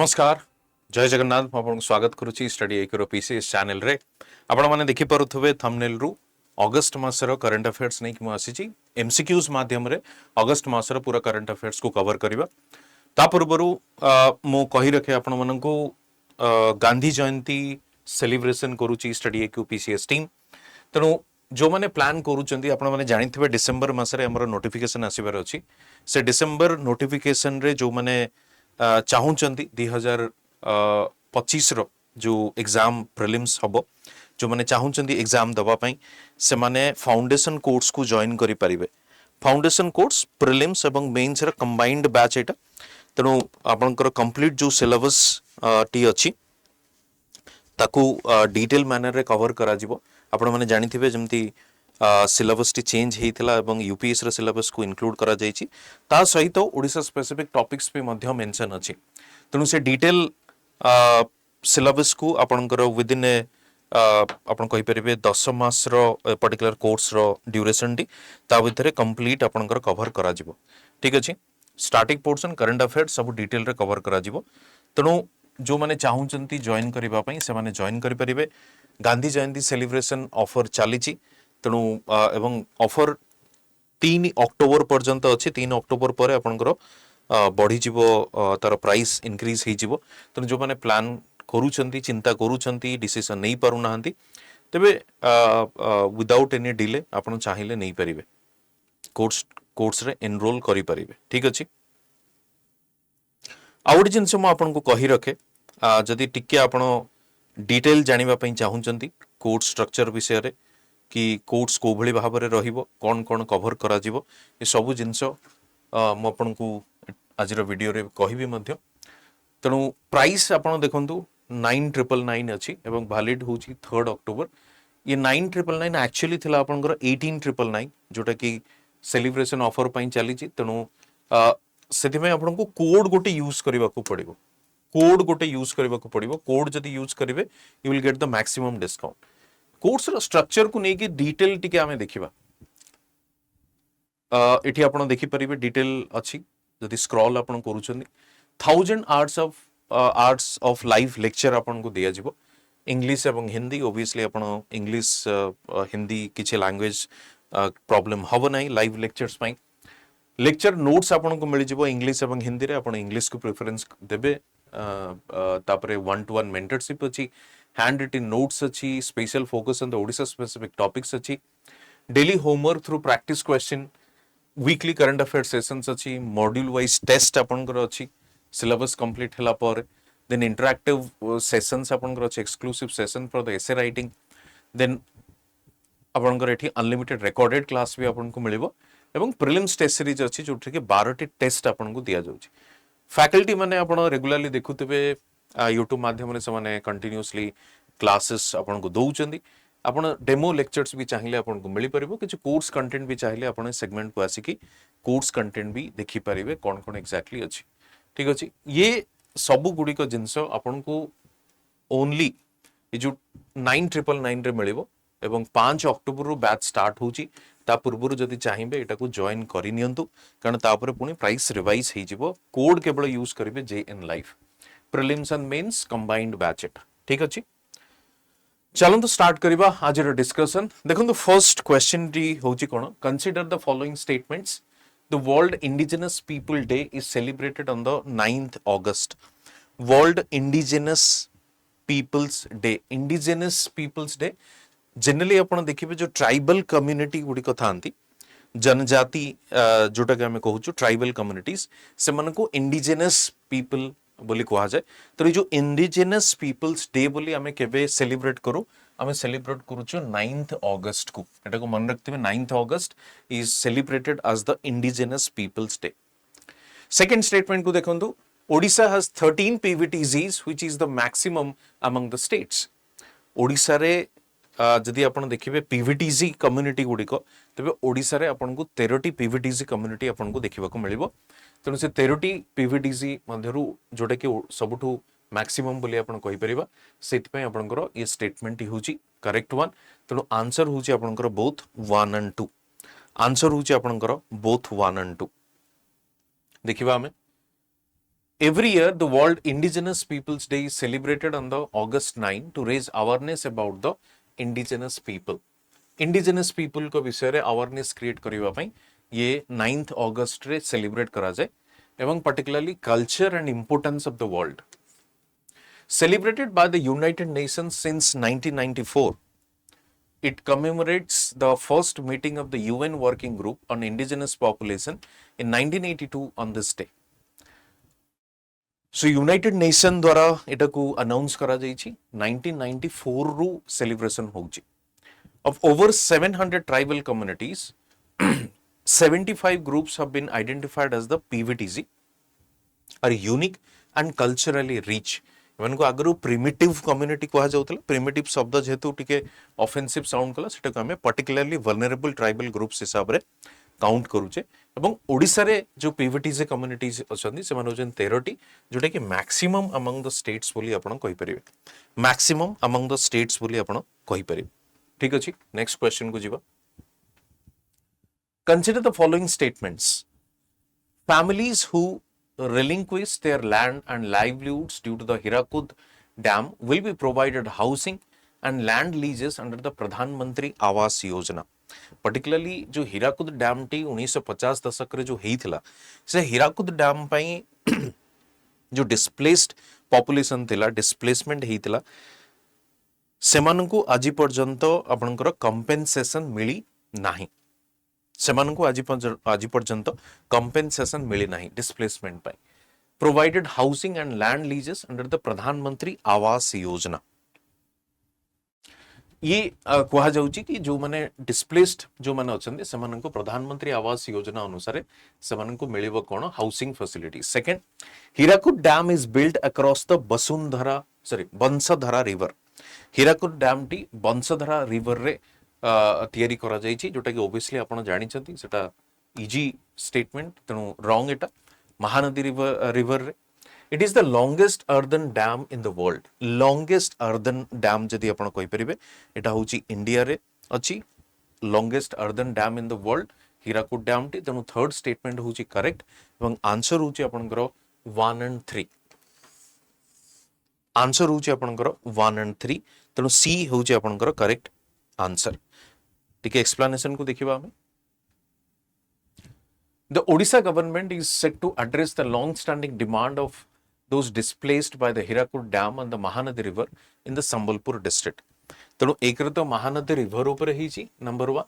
नमस्कार जय जगन्नाथ आपको स्वागत करुच्ची स्टडी एकर पीसीएस चैनल रे आपण माने देखि पारुथबे थंबनेल रु अगस्त मासर करंट अफेयर्स नै कि म आसीची एमसीक्यूज माध्यम रे अगस्त मासर पूरा करंट अफेयर्स को कवर करिबा ता पूर्वरु मो कहि रखे आपण माननको गांधी जयंती सेलिब्रेशन करूची स्टडी एकर पीसीएस टीम तनो जो माने प्लान करूचंदी आपण माने जानिथिबे डिसेंबर मासरे हमर नोटिफिकेशन आसीबार अछि से डिसेंबर नोटिफिकेशन रे जो माने चाहूचंदी 2025 रो जो एग्जाम प्रिलिम्स हबो जो माने चाहूचंदी एग्जाम दबा पई से माने फाउंडेशन कोर्स को जॉइन करि परिबे फाउंडेशन कोर्स प्रिलिम्स एवं मेंस रे कंबाइंड बैच एटा तनो आपनकर कंप्लीट जो सिलेबस टी अछि ताकू डिटेल मैनर रे कवर करा जिवो आपण माने जानिथिबे जेमती सिलेबस टी चेंज हेइथिला एवं यूपीएस रे सिलेबस को इंक्लूड करा जायछि ता सहित ओडिसा स्पेसिफिक टॉपिक्स पे मध्य मेंशन अछि तनु से डिटेल सिलेबस को आपनकर विद इन आपण कहि परिबे 10 मास रो पर्टिकुलर कोर्स रो ड्यूरेशन टी ता भितरे कंप्लीट आपनकर कवर करा जिवो ठीक अछि स्टार्टिंग पोर्शन करंट अफेयर्स सब डिटेल रे कवर करा जिवो तनु जो माने चाहूचंती जॉइन करिबा पई से माने जॉइन करि परिबे गांधी जयंती सेलिब्रेशन ऑफर चलीची तेणु एवं ऑफर 3 अक्टोबर पर्यंत अच्छे 3 अक्टोबर पर आपनकर बढ़ी जीवो तार प्राइस इंक्रीज हे जीवो तेणु जो माने प्लान करूचंती चिंता करूचंती डिसीजन नहीं पारु नाहंती तबे विदाउट एनी डिले आपण चाहिले नहीं परिबे कोर्स रे एनरोल करि परिबे ठीक अछि आउट जिनसे म आपन को कहि रखे जदि टिके आपण डिटेल जानिबा पई चाहूचंती कोर्स स्ट्रक्चर विषय रे कि कोर्स को भली भाव रे रहिबो कोन कोन कवर करा जिवो ए सब जिंस म आपन को आज रो वीडियो रे कहिबी मध्य तणु प्राइस आपण देखंतु 9999 अछि एवं वैलिड होची 3 अक्टोबर ये 9999 एक्चुअली थिला आपनकर 18999 जोटा कि सेलिब्रेशन ऑफर पई चली छि तणु सेति में आपन को कोड गोटे यूज करबा को पड़िबो कोड गोटे यूज करबा को पड़िबो कोड जदी यूज करिवे you will get the maximum discount course रो स्ट्रक्चर को नेकी डिटेल टिके आमे देखिबा एठी आपण देखि परिबे डिटेल अछि जदी स्क्रॉल आपण करूछनी 1000 आवर्स ऑफ लाइव लेक्चर आपण को दिया जिवो इंग्लिश एवं हिंदी ऑब्वियसली आपण इंग्लिश हिंदी किछि लैंग्वेज प्रॉब्लम हबो नै लाइव लेक्चर्स पई लेक्चर नोट्स आपण को मिल जिवो इंग्लिश एवं हिंदी रे आपण इंग्लिश को प्रेफरेंस देबे तापरे 1-to-1 मेंटरशिप अछि हैंड रिटन नोट्स अच्छी special focus on the Odisha specific topics अच्छी daily homework through practice question weekly current affair sessions अच्छी मॉड्यूल वाइज टेस्ट आपनकर अच्छी सिलेबस कंप्लीट हला पर देन इंटरैक्टिव सेशंस आपनकर अच्छी exclusive session for the essay writing then आपनकर एठी अनलिमिटेड रिकॉर्डेड क्लास भी आपनको मिलिबो एवं प्रीलिम्स टेस्ट सीरीज अच्छी जोठी के 12 टी टेस्ट आपनको दिया जाउची फैकल्टी माने आपण रेगुलरली देखुतबे यूट्यूब माध्यम से माने कंटिन्यूअसली क्लासेस आपन को दउचंदी आपन डेमो लेक्चर्स भी चाहिए आपन को मिली परिबो किछ कोर्स कंटेंट भी चाहिए आपन सेगमेंट को आसी की कोर्स कंटेंट भी देखि परिबे कोन कोन एक्जेक्टली अछि ठीक अछि ये सब गुडी को जिंस आपन को ओनली ये जो 9999 रे मिलिबो एवं 5 अक्टोबर रु बैच स्टार्ट होची ता पूर्वरु जदि चाहिबे एटा को जॉइन करि नियंतु कारण ता ऊपर पुनी प्राइस रिवाइज हे जिवो कोड केवल यूज करिवे जेएन लाइफ prelims and mains combined batch एट ठीक अछि चलंतु स्टार्ट करिबा आज रो डिस्कशन देखंतु फर्स्ट क्वेश्चन डी होची कोन consider the following statements the world indigenous people day is celebrated on the 9th August world indigenous peoples day indigenous peoples day generally आपण देखिबे जो ट्राइबल कम्युनिटी गुडी को थांती जनजाति जोटा के हमें कहूछु ट्राइबल कम्युनिटीज से मन को इंडिजिनस पीपल बोली कहा जाए तो ये जो इंडिजिनस पीपल्स डे बोली हमें केबे सेलिब्रेट करू हमें सेलिब्रेट करूछु 9th August को एटा को मन रखते 9th August is celebrated as the indigenous peoples day second statement को देखंतु Odisha has 13 PVTGs which is the maximum among the states Odisha रे जदि आपण देखिबे पीवीटीजी कम्युनिटी गुडी को तबे ओडिशा रे आपण को 13टी पीवीटीजी कम्युनिटी आपण को देखिबा को मिलिबो तेणु से 13टी पीवीटीजी मध्यरु जोटा कि सबुठु मैक्सिमम बोली आपण कहि परिबा सेति पय आपनकर ये स्टेटमेंट होची करेक्ट वन तेणु आंसर होची आपनकर बोथ 1 and 2 आंसर होची आपनकर बोथ 1 and 2 देखिबा हमें Every year, the World Indigenous Peoples Day is celebrated on the August 9 to raise awareness about the indigenous people. Indigenous people को विषय रे awareness create करिवा पई ये 9th August रे celebrate करा जाए एवं particularly culture and importance of the world. Celebrated by the United Nations since 1994, it commemorates the first meeting of the UN Working Group on Indigenous Population in 1982 on this day. So United nation द्वारा एटा को announce करा जाइछि 1994 रु celebration होउछि of over 700 tribal communities 75 groups have been identified as the PVTG are unique and culturally rich एमन को आगरु primitive community कहा जाउतला primitive शब्द जेतु टिके ऑफेंसिव साउंड कला सेटा को हमें पर्टिकुलरली वल्नरेबल ट्राइबल ग्रुप्स हिसाब रे काउंट करूचे एवं ओडिसा रे जो पीवीटीजे कम्युनिटीज अछंदी से मानो जन 13 टी जोटा कि मैक्सिमम अमंग द स्टेट्स बोली आपण कहि परिबे मैक्सिमम अमंग द स्टेट्स बोली आपण कहि परिबे ठीक अछि नेक्स्ट क्वेश्चन को जिबा consider the following statements families who relinquish their land and livelihoods due to the Hirakud dam will be provided housing and land leases under the Pradhan Mantri Awas Yojana. Particularly जो Hirakud dam T 1950 दशक रे जो हेइथिला से Hirakud dam पई जो displaced population थिला displacement हेइथिला सेमानकु आजि पर्यंत आपनकर कंपेंसेशन मिली नाही सेमानकु आजि पर्यंत कंपेंसेशन मिली नाही डिस्प्लेसमेंट पई provided housing and land लीजेस under the प्रधानमंत्री आवास योजना ये कहा जाउची कि जो माने डिस्प्लेस्ड जो माने अछंदी सेमानकु प्रधानमंत्री आवास योजना अनुसार सेमानकु मिलिबो कोन housing facility second Hirakud dam is built across the Bansadhara river Hirakud dam टी बंसधरा रिवर रे तयारी करा जाइछि जोटा कि ओबियसली आपण जानि छथि सेटा इजी स्टेटमेंट तनो रॉन्ग एटा महानदी रिवर रे It is the longest earthen dam in the world. Longest earthen dam जदि आपण कहि परिबे एटा होची इंडिया रे अछि longest earthen dam in the world Hirakud dam T Tanu third statement होची करेक्ट एवं आंसर होची आपनकर 1 and 3 आंसर होची आपनकर 1 and 3 तनु सी होची आपनकर करेक्ट आंसर ठीक है एक्सप्लेनेशन को देखिबा हमें The Odisha government is set to address the long-standing demand of those displaced by the Hirakud Dam and the Mahanadi River in the Sambalpur district. तेणु एक तो महानदी रिवर ऊपर ही नंबर 1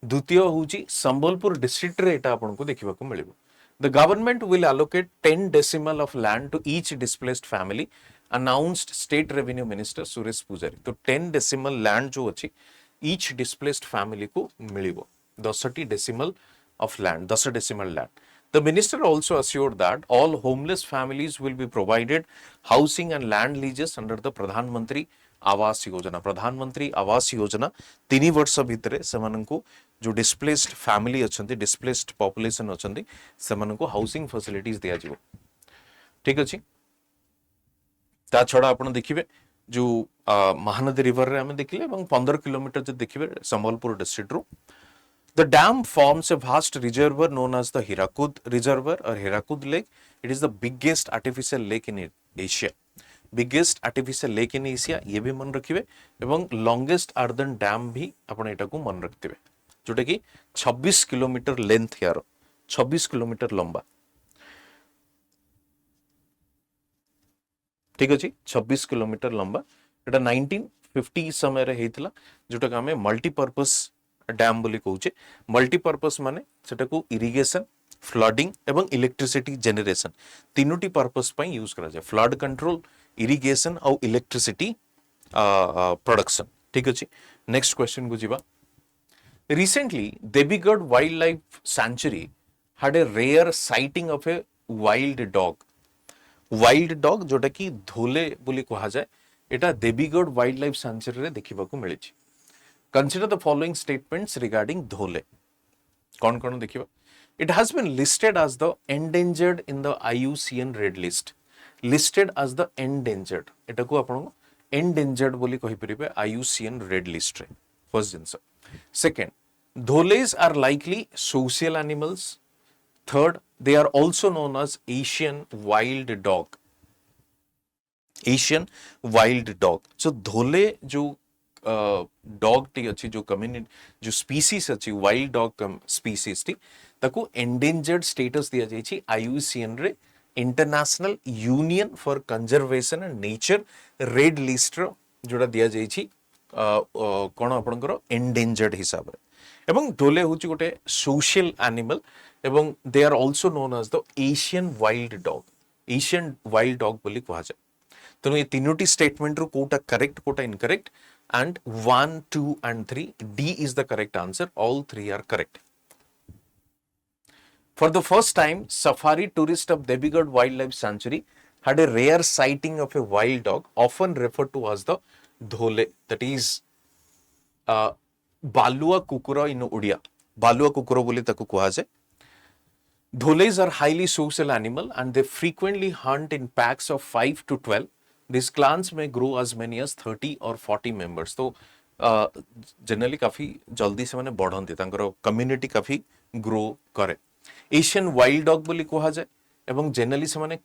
द्वितीय होची संबलपुर डिस्ट्रिक्ट रे एटा आपन को देखिबा को मिलिबो the government will allocate 10 decimal of land to each displaced family announced state revenue minister Suresh Pujari तो 10 डेसिमल लैंड जो अछि ईच डिस्प्लेस्ड फैमिली को मिलिबो 10 decimal of land 10 decimal land the minister also assured that all homeless families will be provided housing and land leases under the pradhan mantri Awas Yojana प्रधानमंत्री आवास योजना 3 वर्ष भितरे सेमानंकु जो डिस्प्लेस्ड फैमिली अछंती डिस्प्लेस्ड पॉपुलेशन अछंती सेमानंकु हाउसिंग फैसिलिटीज दिया जिवो ठीक अछि ता छडा आपण देखिबे जो महानदी रिवर रे हम देखिले এবং 15 किलोमीटर जे देखिबे संबलपुर डिस्ट्रिक्ट रो The dam forms a vast reservoir known as the Hirakud Reservoir or Hirakud Lake. It is the biggest artificial lake in Asia. Biggest artificial lake in Asia ये भी मन रखिबे एवं longest earthen dam भी आपण एटा को मन रखतिबे जोटा कि 26 किलोमीटर लेंथ यार 26 किलोमीटर लंबा ठीक अछि 26 किलोमीटर लंबा एटा 1950 समय रे हेतिला जोटा कि हमें मल्टीपर्पस डैम बोली कहूचे मल्टीपर्पस माने सेटा को इरिगेशन फ्लडिंग एवं इलेक्ट्रिसिटी जनरेशन तीनोटी पर्पस पई यूज करा जाय फ्लड कंट्रोल इरिगेशन और इलेक्ट्रिसिटी प्रोडक्शन ठीक अछि नेक्स्ट क्वेश्चन को जिबा recently Debigarh wildlife sanctuary had a rare sighting of a wild dog जोटा कि धोले बोली कहा जाय एटा देवीगढ़ वाइल्ड लाइफ सैंक्चुरी रे देखिबा को मिले छी Consider the following statements regarding Dhole. कौन देखिबा It has been listed as the endangered in the IUCN Red List. Listed as the endangered. एटा को आपण endangered बोली कहि परिबे IUCN Red List रे. First answer. Second, Dholes are likely social animals. Third, they are also known as Asian wild dog. Asian wild dog. So dhole जो dog टी अच्छी जो कम्युनिटी जो स्पीसीज अच्छी वाइल्ड डॉग स्पीसीज टी ताको endangered status दिया जाइछि IUCN रे international union for conservation and nature red list रो जोड़ा दिया जाइछि कोन आपनकर एंडेंजर्ड हिसाब रे एवं ढोले होछि गोटे सोशल एनिमल एवं they are also known as the Asian wild dog बोली कहा जाए तेणु ये तीनोटी स्टेटमेंट रो कोटा करेक्ट कोटा incorrect and 1, 2 and 3 D is the correct answer. All three are correct. For the first time, safari tourist of Debigarh Wildlife Sanctuary had a rare sighting of a wild dog often referred to as the dhole, that is balua kukura in Odia. Balua kukura boli taku kuha jaye. Dholes are highly social animal and they frequently hunt in packs of 5 to 12. These clans may grow as many as 30 or 40 members. तो generally काफी जल्दी से माने बढ़ंती तांकर community काफी grow करे. Asian wild dog बोली कहा जाए एवं जनरली से माने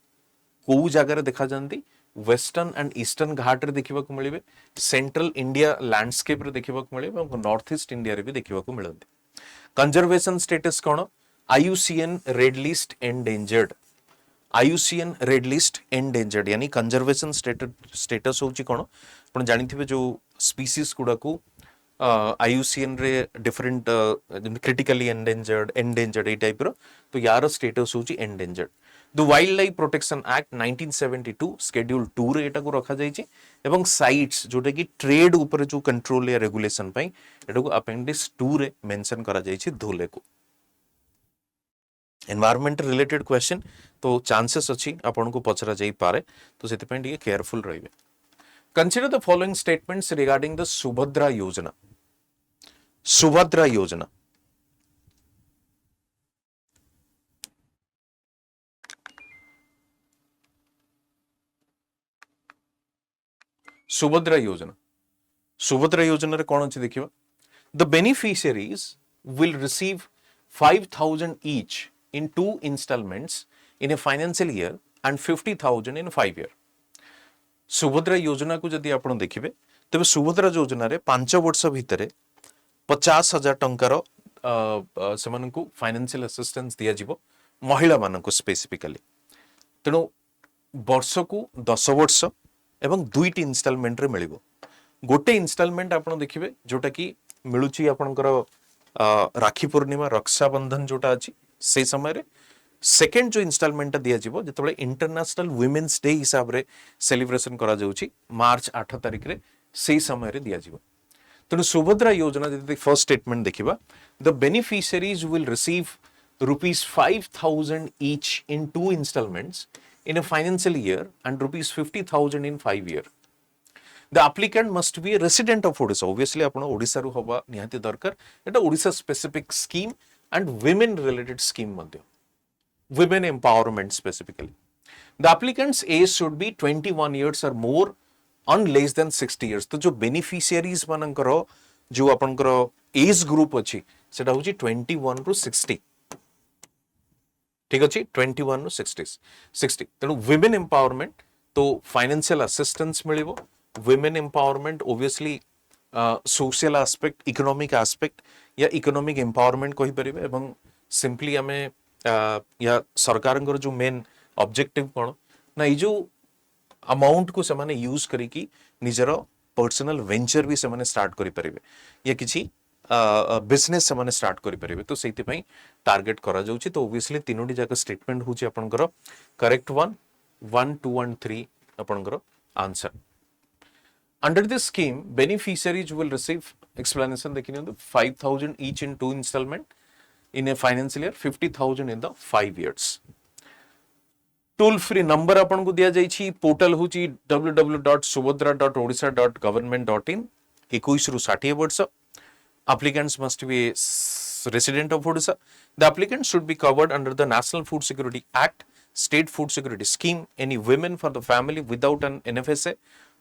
को जगह देखा जाती वेस्टर्न एंड ईस्टर्न घाट रे देखिबा को मिलिबे, सेंट्रल इंडिया लैंडस्केप रे देखिबा को मिलिबे एवं नॉर्थ ईस्ट इंडिया रे भी देखिबा को मिलंती. कंजर्वेशन स्टेटस कोन IUCN red list endangered. IUCN red list endangered यानी कंजर्वेशन स्टेटस होची कोन आपण जानिथिबे जो स्पीसीज गुडा को IUCN रे डिफरेंट क्रिटिकली एंडेंजर्ड ए टाइप रो तो यार स्टेटस होची endangered. The wild life protection act 1972 schedule 2 रे एटा को रखा जायछि एवं साइट्स जोटा कि ट्रेड ऊपर जो कंट्रोल या रेगुलेशन पई एटा को अपेंडिक्स 2 रे मेंशन करा जायछि धोले को. एनवायरमेंट रिलेटेड क्वेश्चन तो चांसेस अच्छी आपन को पचरा जाई पारे तो सेति पे टिके केयरफुल रहिबे. Consider the following statements regarding the Subhadra योजना. सुभद्रा योजना सुभद्रा योजना रे कोन अछि देखिबा. The beneficiaries will receive 5,000 each in 2 installments in a financial year and 50,000 in 5 year. Subhadra योजना को जदि आपण देखिबे तबे सुभद्रा योजना रे 5 वर्ष भितरे 50,000 टंकार सेमान को फाइनेंशियल असिस्टेंस दिया जिवो महिला मान को स्पेसिफिकली. तेणु वर्ष को 10 वर्ष एवं 2टी इंस्टॉलमेंट रे मिलिबो. गोटे इंस्टॉलमेंट आपण देखिबे जोटा कि मिलुची आपनकर राखी पूर्णिमा रक्षाबंधन जोटा अछि से समय रे सेकेंड जो इंस्टॉलमेंट दिया जिवो जेतबे इंटरनेशनल वुमेन्स डे हिसाब रे सेलिब्रेशन करा जाउची मार्च 8 तारिख रे से समय रे दिया जिवो. तेणु सुभद्रा योजना जदि फर्स्ट स्टेटमेंट देखिबा the beneficiaries will receive ₹5,000 each in 2 installments in a financial year and ₹50,000 in 5 year. The applicant must be a resident of Odisha. Obviously आपण ओडिसा रु होबा निहाती दरकार. एटा Odisha specific scheme and women related scheme madhya. Women empowerment specifically. The applicant's age should be 21 years or more on less than 60 years. तो जो beneficiaries मानकर जो आपनकर एज ग्रुप अछि सेटा होची 21 रु 60. ठीक अछि 21 रु 60. तेनु women empowerment तो financial assistance मिलिबो. Women empowerment obviously social aspect, economic aspect या इकोनॉमिक एम्पावरमेंट कहि परिबे एवं सिंपली हमें या सरकार जो मेन ऑब्जेक्टिव कोन ना ई जो अमाउंट को से माने यूज करी कि निजर पर्सनल वेंचर भी से माने स्टार्ट करि परिबे या किछि बिजनेस से माने स्टार्ट करि परिबे तो सेति पई टारगेट करा जाउछि. तो ऑब्वियसली तीनोटी जाक स्टेटमेंट होछि आपनकर करेक्ट 1, 2 and 3 आपनकर answer. Under this scheme, beneficiaries will receive explanation देखिने 5,000 each in 2 installment in a financial year, 50,000 in the 5 years. Toll free number आपन को दिया जाइछि. पोर्टल होची www.subhadra.odisha.government.in. 21 रु 60 वर्ष. Applicants must be a resident of Odisha. The applicant should be covered under the National Food Security Act, State Food Security Scheme. Any women for the family without an NFSA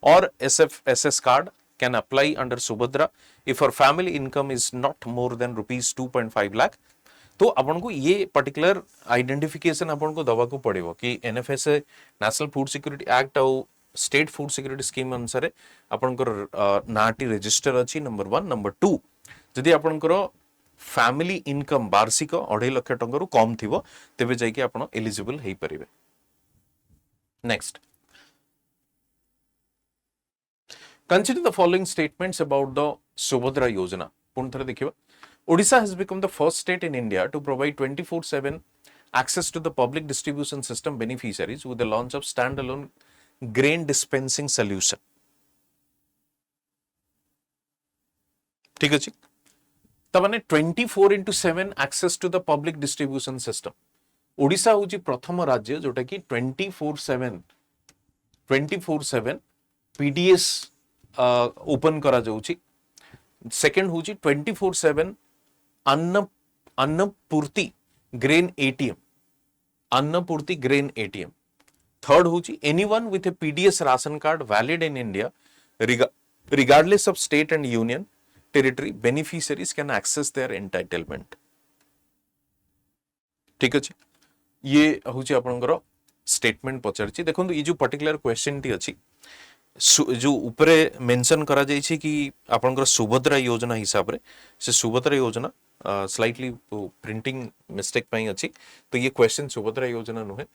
or SFSS card can apply under Subhadra if her family income is not more than rupees 2.5 lakh. तो आपन को ये particular identification आपन को दवा को पड़ेगा कि NFSA national food security act और स्टेट फूड सिक्योरिटी स्कीम अनुसार आपन को नाटी रजिस्टर अछि नंबर 1 नंबर 2 जदि आपन को फैमिली इनकम वार्षिक 2.5 लाख टंका रु कम थिबो तेबे जाय कि आपन एलिजिबल हेई परिबे। Next, consider the following statements about the Subhadra Yojana. पुन थरे देखिबा, Odisha has become the first state in India to provide 24/7 access to the public distribution system beneficiaries with the launch of standalone grain dispensing solution. ठीक अछि, तमाने 24/7 access to the public distribution system. Odisha होची प्रथम राज्य जोटा कि 24/7 PDS open करा जाउची। Second होची 24/7 Annapurti grain ATM, Annapurti grain ATM. Third होची anyone with a PDS ration card valid in India regardless of state and union territory beneficiaries can access their entitlement. ठीक अछि, ये होची आपनकर स्टेटमेंट पचारची। देखो ये जो पर्टिकुलर क्वेश्चन टी अछि जो ऊपरे मेंशन करा जाय छी कि आपनकर सुभद्रा योजना हिसाब रे से सुभद्रा योजना स्लाइटली प्रिंटिंग मिस्टेक पई अछि, तो ये क्वेश्चन सुभद्रा योजना नुहे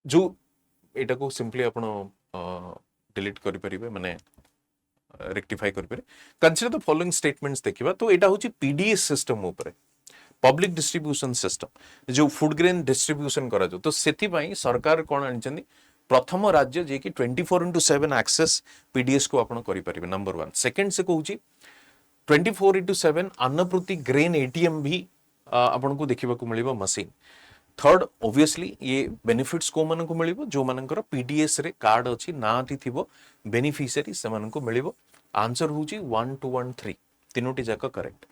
जो एटा को सिंपली आपण डिलीट करि परिबे माने रेक्टिफाई करि परिबे। कंसीडर द फॉलोइंग स्टेटमेंट्स देखिबा, तो एटा होची पीडीएस सिस्टम ऊपरे पब्लिक डिस्ट्रीब्यूशन सिस्टम जो फूड ग्रेन डिस्ट्रीब्यूशन करा जो, तो सेति पई सरकार कोन आनिचंदी प्रथम राज्य जे कि 24/7 एक्सेस पीडीएस को आपण करि परिबे नंबर 1। सेकंड से कहूची 24/7 अन्नपूर्ति ग्रेन एटीएम भी आपण को देखिबा को मिलिबो मशीन। थर्ड ऑब्वियसली ये बेनिफिट्स को मन को मिलिबो जो मानकर पीडीएस रे कार्ड अछि नाटी थिबो बेनिफिशियरी से मन को मिलिबो। आंसर होची 1 2 1 3 तीनोटी जाक correct.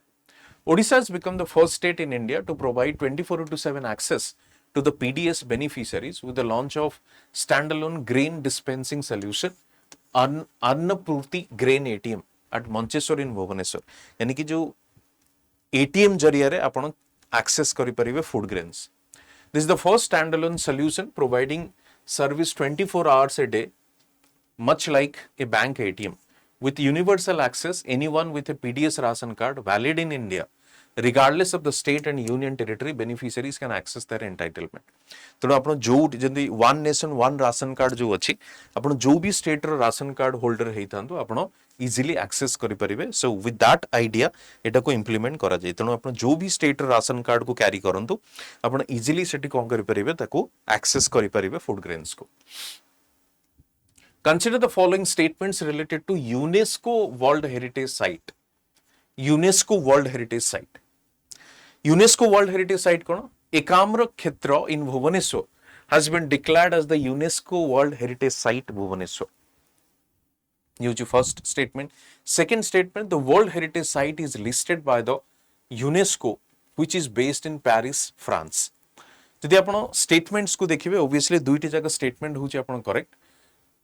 Odisha has become the first state in India to provide 24/7 access to the PDS beneficiaries with the launch of standalone grain dispensing solution Annapurti Grain ATM at Mancheswar in Bhubaneswar। यानी कि जो ATM जरिया रे आपण access करि परिबे food grains। This is the first standalone solution providing service 24 hours a day, much like a bank ATM, with universal access. Anyone with a PDS ration card valid in India, regardless of the state and union territory, beneficiaries can access their entitlement. तो आपण जो जंदी one nation one ration card जो अछि आपण जो भी state रो ration card holder हेइतांतो आपण इजीली एक्सेस करि परिबे। सो विथ दैट आइडिया एटा को इंप्लीमेंट करा जाय, तनो आपण जो भी स्टेट रो राशन कार्ड को कैरी करंतु आपण इजीली सेठी कोन करि परिबे ताको एक्सेस करि परिबे फूड ग्रेन्स को। Consider the following statements related to UNESCO World Heritage Site. UNESCO World Heritage Site. UNESCO World Heritage Site kono? Ekamra Kshetra in Bhubaneswar has been declared as the UNESCO World Heritage Site Bhubaneswar. Use first statement. Second statement, the World Heritage Site is listed by the UNESCO which is based in Paris, France. जदि आपण statements को देखिबे obviously दुईटी जगह statement होची आपण correct.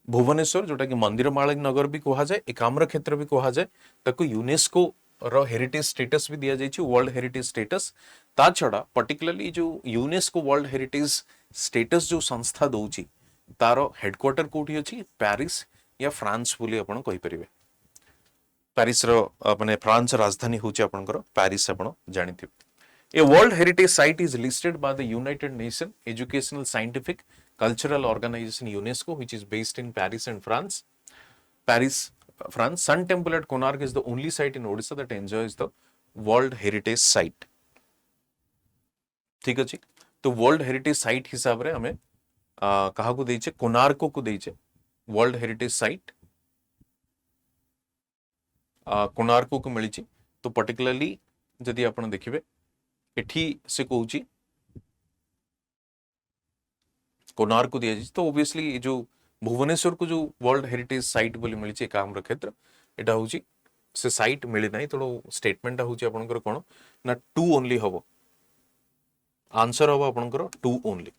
Bhubaneswar जोटा कि मंदिर मालिनी नगर भी कहा जाए, एकाम्र क्षेत्र भी कहा जाए, ताको यूनेस्को रो हेरिटेज स्टेटस भी दिया जाइछि वर्ल्ड हेरिटेज स्टेटस। ता छडा पर्टिकुलरली जो यूनेस्को वर्ल्ड हेरिटेज स्टेटस जो संस्था दउछि तारो हेडक्वार्टर कोठी अछि पेरिस या फ्रांस बोली आपण कहि परिबे। पेरिस रो माने फ्रांस राजधानी होछि आपनकर पेरिस आपण जानिथिबे। A World Heritage Site is listed by the United Nations Educational Scientific Cultural Organization UNESCO, which is based in Paris and France. Paris, France. Sun Temple at Konark is the only site in Odisha that enjoys the World Heritage Site. ठीक अछि, तो World Heritage Site हिसाब रे हमें कहा को देइछे कोनार्को को देइछे World Heritage Site कोनार्को को मिलिछि। तो पर्टिकुलरली जदि आपण देखिबे एठी से कहूची कोनार्क को दिया जाइए, तो ऑब्वियसली जो भुवनेश्वर को जो वर्ल्ड हेरिटेज साइट बोली मिली एकाम्र क्षेत्र एटा होची से साइट मिली नाही, तो स्टेटमेंट होची आपनकर कोन ना 2 ओनली हबो। आंसर हबो आपनकर 2 ओनली।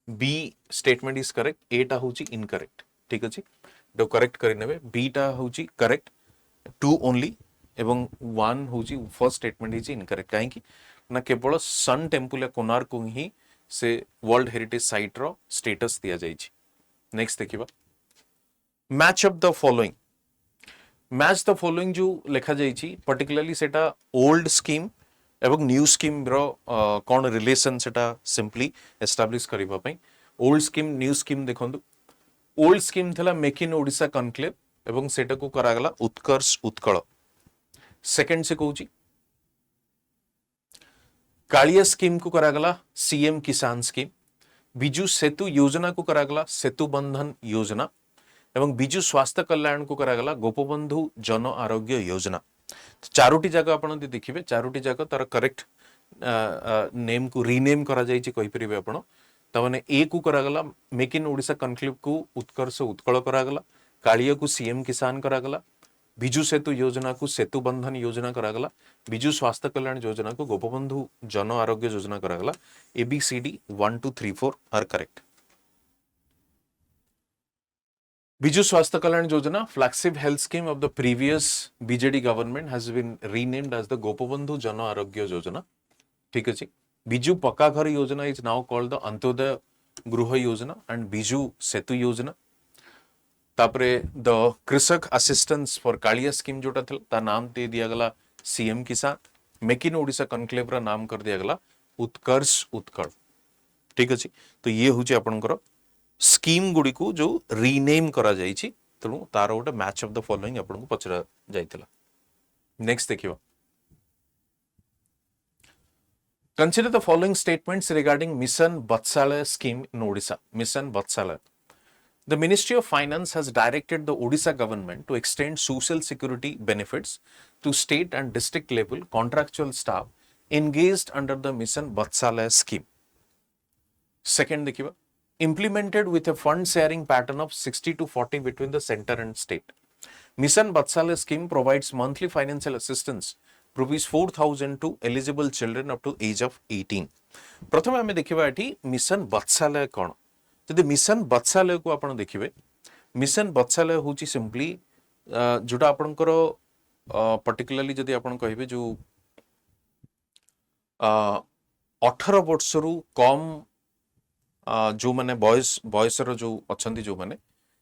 बी स्टेटमेंट इज करेक्ट, ए टा होची इनकरेक्ट। ठीक अछि, तो करेक्ट करि नेबे। बी टा होची करेक्ट 2 ओनली, एवं 1 होची फर्स्ट स्टेटमेंट इज इनकरेक्ट काहे कि ना केवल सन टेम्पल या कोणार्क को ही से वर्ल्ड हेरिटेज साइट रो स्टेटस दिया जाइछि। नेक्स्ट देखिबा match up the following. Match the following जो लिखा जाइछि पर्टिकुलरली सेटा ओल्ड स्कीम एवं न्यू स्कीम रो कोन रिलेशन सेटा सिंपली एस्टैब्लिश करबा पई। ओल्ड स्कीम न्यू स्कीम देखंतु। ओल्ड स्कीम थला मेक इन ओडिशा कनक्लेव एवं सेटा को करागला उत्कर्ष उत्कल। सेकंड से कहूची कालिया स्कीम को करागला सीएम किसान स्कीम। बिजू सेतु योजना को करागला सेतु बंधन योजना एवं बिजू स्वास्थ्य कल्याण को करागला गोपबंधु जन आरोग्य योजना। तो चारोटी जगह आपण देखिबे चारोटी जगह तार करेक्ट नेम को रीनेम करा जाइछि कहि परिबे आपण। त माने ए को करागला मेक इन ओडिशा कनक्लेव को उत्कर्ष उत्कल करागला, कालिया को सीएम किसान करागला, बिजू सेतु योजना को सेतु बंधन योजना करागला, बिजू स्वास्थ्य कल्याण योजना को गोपबंधु जन आरोग्य योजना करागला। ABCD 1 2 3 4 are correct. Biju Swasthya Kalyan Yojana flagship health scheme of the previous BJD government has been renamed as the Gopabandhu Jan Arogya Yojana. ठीक अछि। Biju Pakka Ghar Yojana is now called the Antyodaya Griha Yojana and Biju सेतु योजना। तापरे द कृषक असिस्टेंस फॉर कालिया स्कीम जोटा था ता नाम दे दिया गला सीएम किसान। मेक इन ओडिशा कनक्लेव रा नाम कर दिया गला उत्कर्ष उत्कल। ठीक अछि। तो ये होची आपनकर स्कीम गुडी को जो रीनेम करा जाइछि तणु तार गोटे मैच ऑफ द फॉलोइंग आपन को पचरा जाइतला। नेक्स्ट देखिबा consider the following statements regarding mission Vatsalya scheme in Odisha. Mission Vatsalya The Ministry of Finance has directed the Odisha government to extend social security benefits to state and district level contractual staff engaged under the Mission Vatsalaya scheme. Second, देखिबा implemented with a fund sharing pattern of 60 to 40 between the center and state. Mission Vatsalaya scheme provides monthly financial assistance rupees 4,000 to eligible children up to age of 18. प्रथमे हमें देखिबा एठी mission वत्सालय कोन। यदि mission वत्सालय को आपण देखिबे mission वत्सालय होची simply जोटा आपनकर पर्टिकुलरली जदि आपण कहिबे जो 18 वर्ष रु कम जो माने बयसर जो अछंती जो माने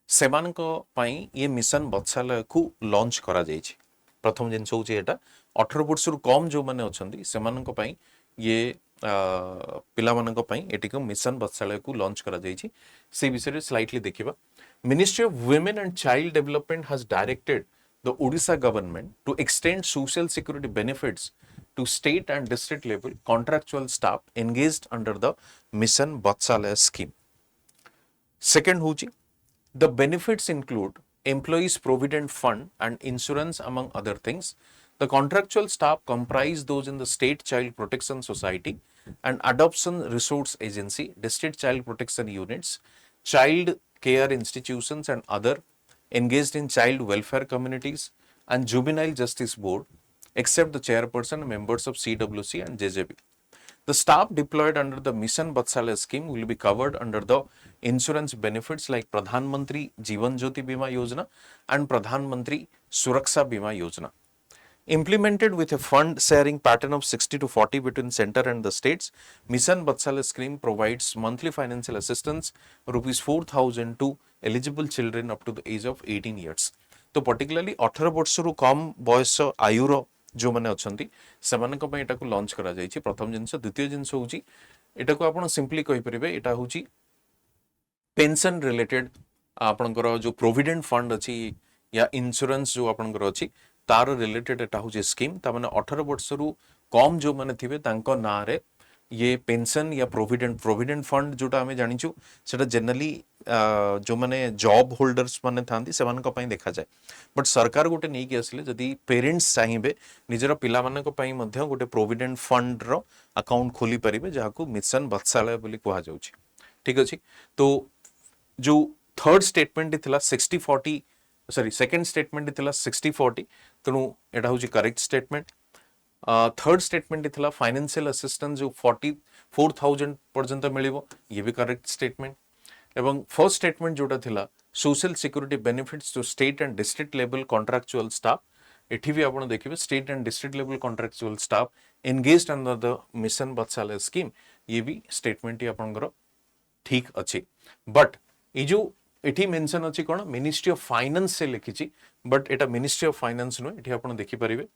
सेमानक पई ये मिशन वत्सालय को लॉन्च करा जाइछि। प्रथम जिंस होची एटा 18 वर्ष रु कम जो माने अछंती सेमानक पई ये पिलामानक पई एटिको मिशन वत्सालय को लॉन्च करा जाइछि। से विषय स्लाइटली देखिबा ministry of women and child development has directed the Odisha government to extend social security benefits to state and district level contractual staff engaged under the Mission Vatsalaya scheme. Second hoji, the benefits include employees provident fund and insurance among other things. The contractual staff comprise those in the state child protection society and adoption resource agency, district child protection units, child care institutions and other engaged in child welfare communities and juvenile justice board, except the chairperson, members of CWC and JJB. The staff deployed under the Mission Vatsalaya scheme will be covered under the insurance benefits like Pradhan Mantri Jeevan Jyoti Bima Yojana and Pradhan Mantri Suraksha Bima Yojana. Implemented with a fund sharing pattern of 60 to 40 between center and the states, Mission Vatsalaya scheme provides monthly financial assistance rupees 4,000 to eligible children up to the age of 18 years. तो particularly 18 वर्ष रु कम बयस आयुर जो माने अछंती सेमानक पय एटा को launch करा जायछि। प्रथम जिंस द्वितीय जिंस होउची एटा को आपण सिंपली कहि परिबे एटा होउची पेंशन रिलेटेड आपनकर जो प्रोविडेंट फंड अछि या इंश्योरेंस जो आपनकर अछि तार रिलेटेड एटा होउची स्कीम। ता माने 18 वर्ष रु कम जो माने थिबे तांको ना रे ये पेंशन या प्रोविडेंट फंड जोटा हमें जानिछु सेटा जनरली जो माने जॉब होल्डर्स माने थांती सेमान को पई देखा जाए। बट सरकार गोटे नहीं कि असले जदि पेरेंट्स चाहिए निजर पिला माने को पई मध्य गोटे प्रोविडेंट फंड रो अकाउंट खोली परिबे जाहाको मिशन वत्सालय बोली कहा जाउछि। ठीक अछि। तो जो थर्ड स्टेटमेंट थिला 60-40 सॉरी सेकंड स्टेटमेंट थिला 60-40 तनु एटा होछि करेक्ट स्टेटमेंट। थर्ड स्टेटमेंट थिला फाइनेंशियल असिस्टेंस जो 44,000 पर्यंत मिलिबो ये भी करेक्ट स्टेटमेंट। एवं फर्स्ट स्टेटमेंट जोटा थिला social security benefits to state and district level contractual staff एठी भी आपण देखिबे state and district level contractual staff engaged under the mission Vatsalya scheme ये भी स्टेटमेंट आपनकर ठीक अच्छे बट ये जो एठी मेंशन अछि कोन मिनिस्ट्री ऑफ फाइनेंस से लिखिछि बट एटा मिनिस्ट्री ऑफ फाइनेंस नो एठी आपण देखि परिबे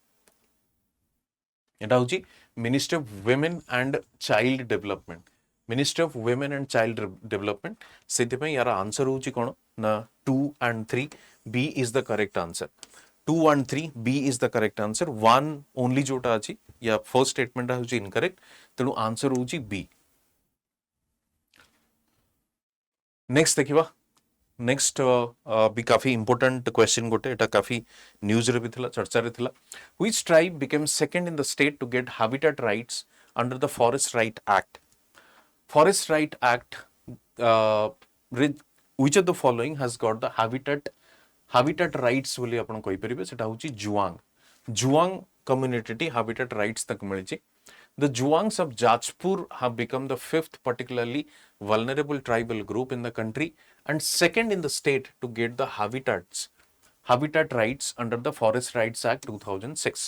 एटा होछि ministry of women and child development ministry of women and child development सेति पे यार आंसर होछि कोन ना 2 and 3 B is the correct answer 2 and 3 B is the correct answer 1 only जोटा अछि या फर्स्ट स्टेटमेंट होछि इनकरेक्ट तेनु आंसर होछि बी नेक्स्ट देखिबा नेक्स्ट भी काफी इंपोर्टेंट क्वेश्चन गोटे एटा काफी न्यूज रे भी थिला चर्चा रे थिला which tribe became second in the state to get habitat rights under the forest right act forest right act which of the following has got the habitat rights बोली आपण कहि परिबे सेटा होची जुआंग कम्युनिटी हैबिटेट राइट्स तक मिलछि The Juangs of Jajpur have become the fifth particularly vulnerable tribal group in the country and second in the state to get the habitat rights under the Forest Rights Act 2006.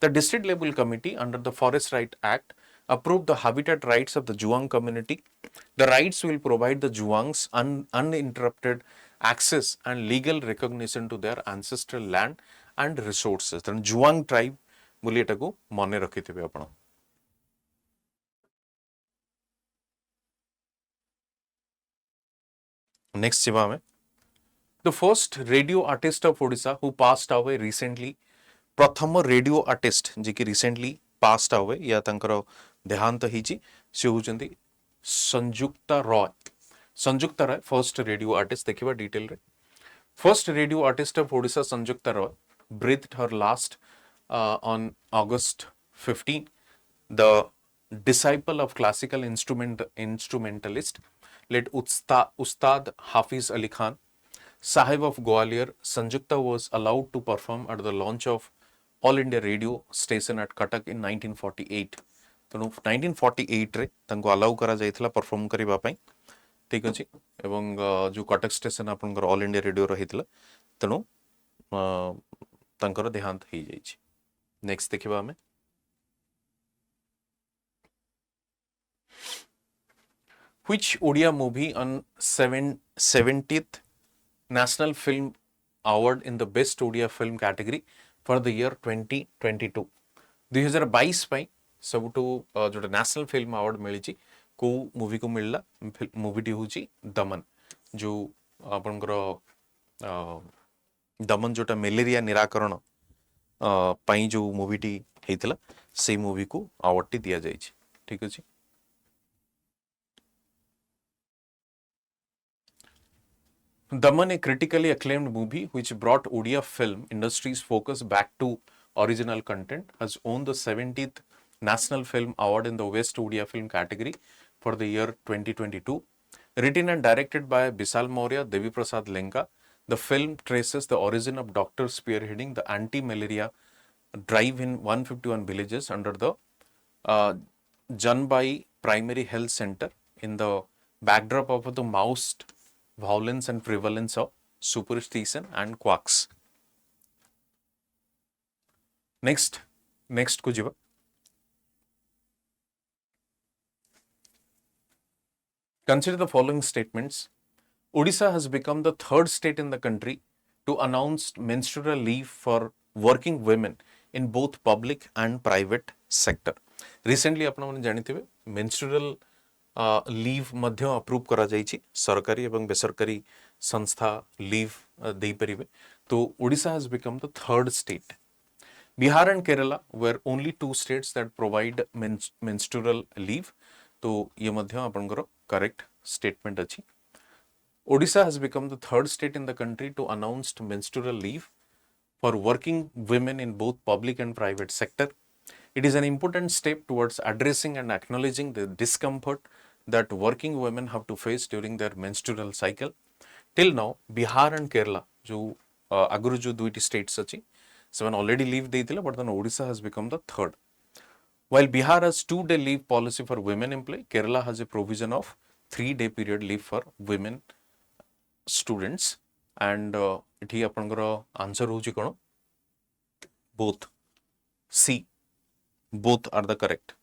The district level committee under the Forest Right Act approved the habitat rights of the Juang community. The rights will provide the Juangs uninterrupted access and legal recognition to their ancestral land and resources. Then Juang tribe बोली एटा को मने रखिथिबे आपण next जीवा में the first radio artist of Odisha who passed away recently प्रथम radio artist जे कि recently passed away या तंकर देहांत हिची से होचंती Sanjukta Roy first radio artist देखिबा डिटेल रे first radio artist of Odisha Sanjukta Roy breathed her last on August 15 the disciple of classical instrumentalist led Ustad Hafiz Ali Khan, Sahib of Gwalior, Sanjukta was allowed to perform at the launch of All India Radio station at Cuttack in 1948. तेणु 1948 रे तांको allow करा जायथला perform करिबा पई ठीक अछि एवं जो कटक स्टेशन आपनकर ऑल इंडिया रेडियो रहितला तेणु तांकर देहांत ही जाय छी नेक्स्ट देखिबा हमें Which Odia movie on 70th National Film Award in the Best Odia Film category for the year 2022 2022 ପାଇଁ ସବୁଠୁ ଯୋଟା ନ୍ୟାସନାଲ ଫିଲ୍ମ ଆୱାର୍ଡ ମିଳିଛି କୋଉ ମୁଭି को मिलला मूवीटी होची दमन जो आपनकर दमन जोटा मलेरिया निराकरण ପାଇଁ जो मूवीटी हेतिला से मूवी को अवार्ड टी दिया जायछि ठीक अछि Daman, a critically acclaimed movie which brought Odia film industry's focus back to original content, has won the 70th National Film Award in the West Odia film category for the year 2022. Written and directed by Bisal Maurya, Devi Prasad Lenka, the film traces the origin of doctors spearheading the anti-malaria drive in 151 villages under the Janbai Primary Health Center in the backdrop of the Maoist violence and prevalence of superstition and quacks. Next को जीवा Consider the following statements. Odisha has become the third state in the country to announce menstrual leave for working women in both public and private sector. Recently आपन माने जानिथिबे menstrual leave मध्य approve करा जाइछि सरकारी एवं बेसरकारी संस्था leave दे परिबे तो Odisha has become the third state Bihar and Kerala were only two states that provide menstrual leave तो ये मध्य आपनकर करेक्ट स्टेटमेंट अछि Odisha has become the third state in the country to announced menstrual leave for working women in both public and private sector It is an important step towards addressing and acknowledging the discomfort that working women have to face during their menstrual cycle. Till now, Bihar and Kerala, जो आगुरु जो दुईटी states अच्छी, seven already leave देइतिला, but then Odisha has become the third. While Bihar has 2-day leave policy for women employees, Kerala has a provision of 3-day period leave for women students. And इठी आपनकर answer होची कोन both. C, both are the correct.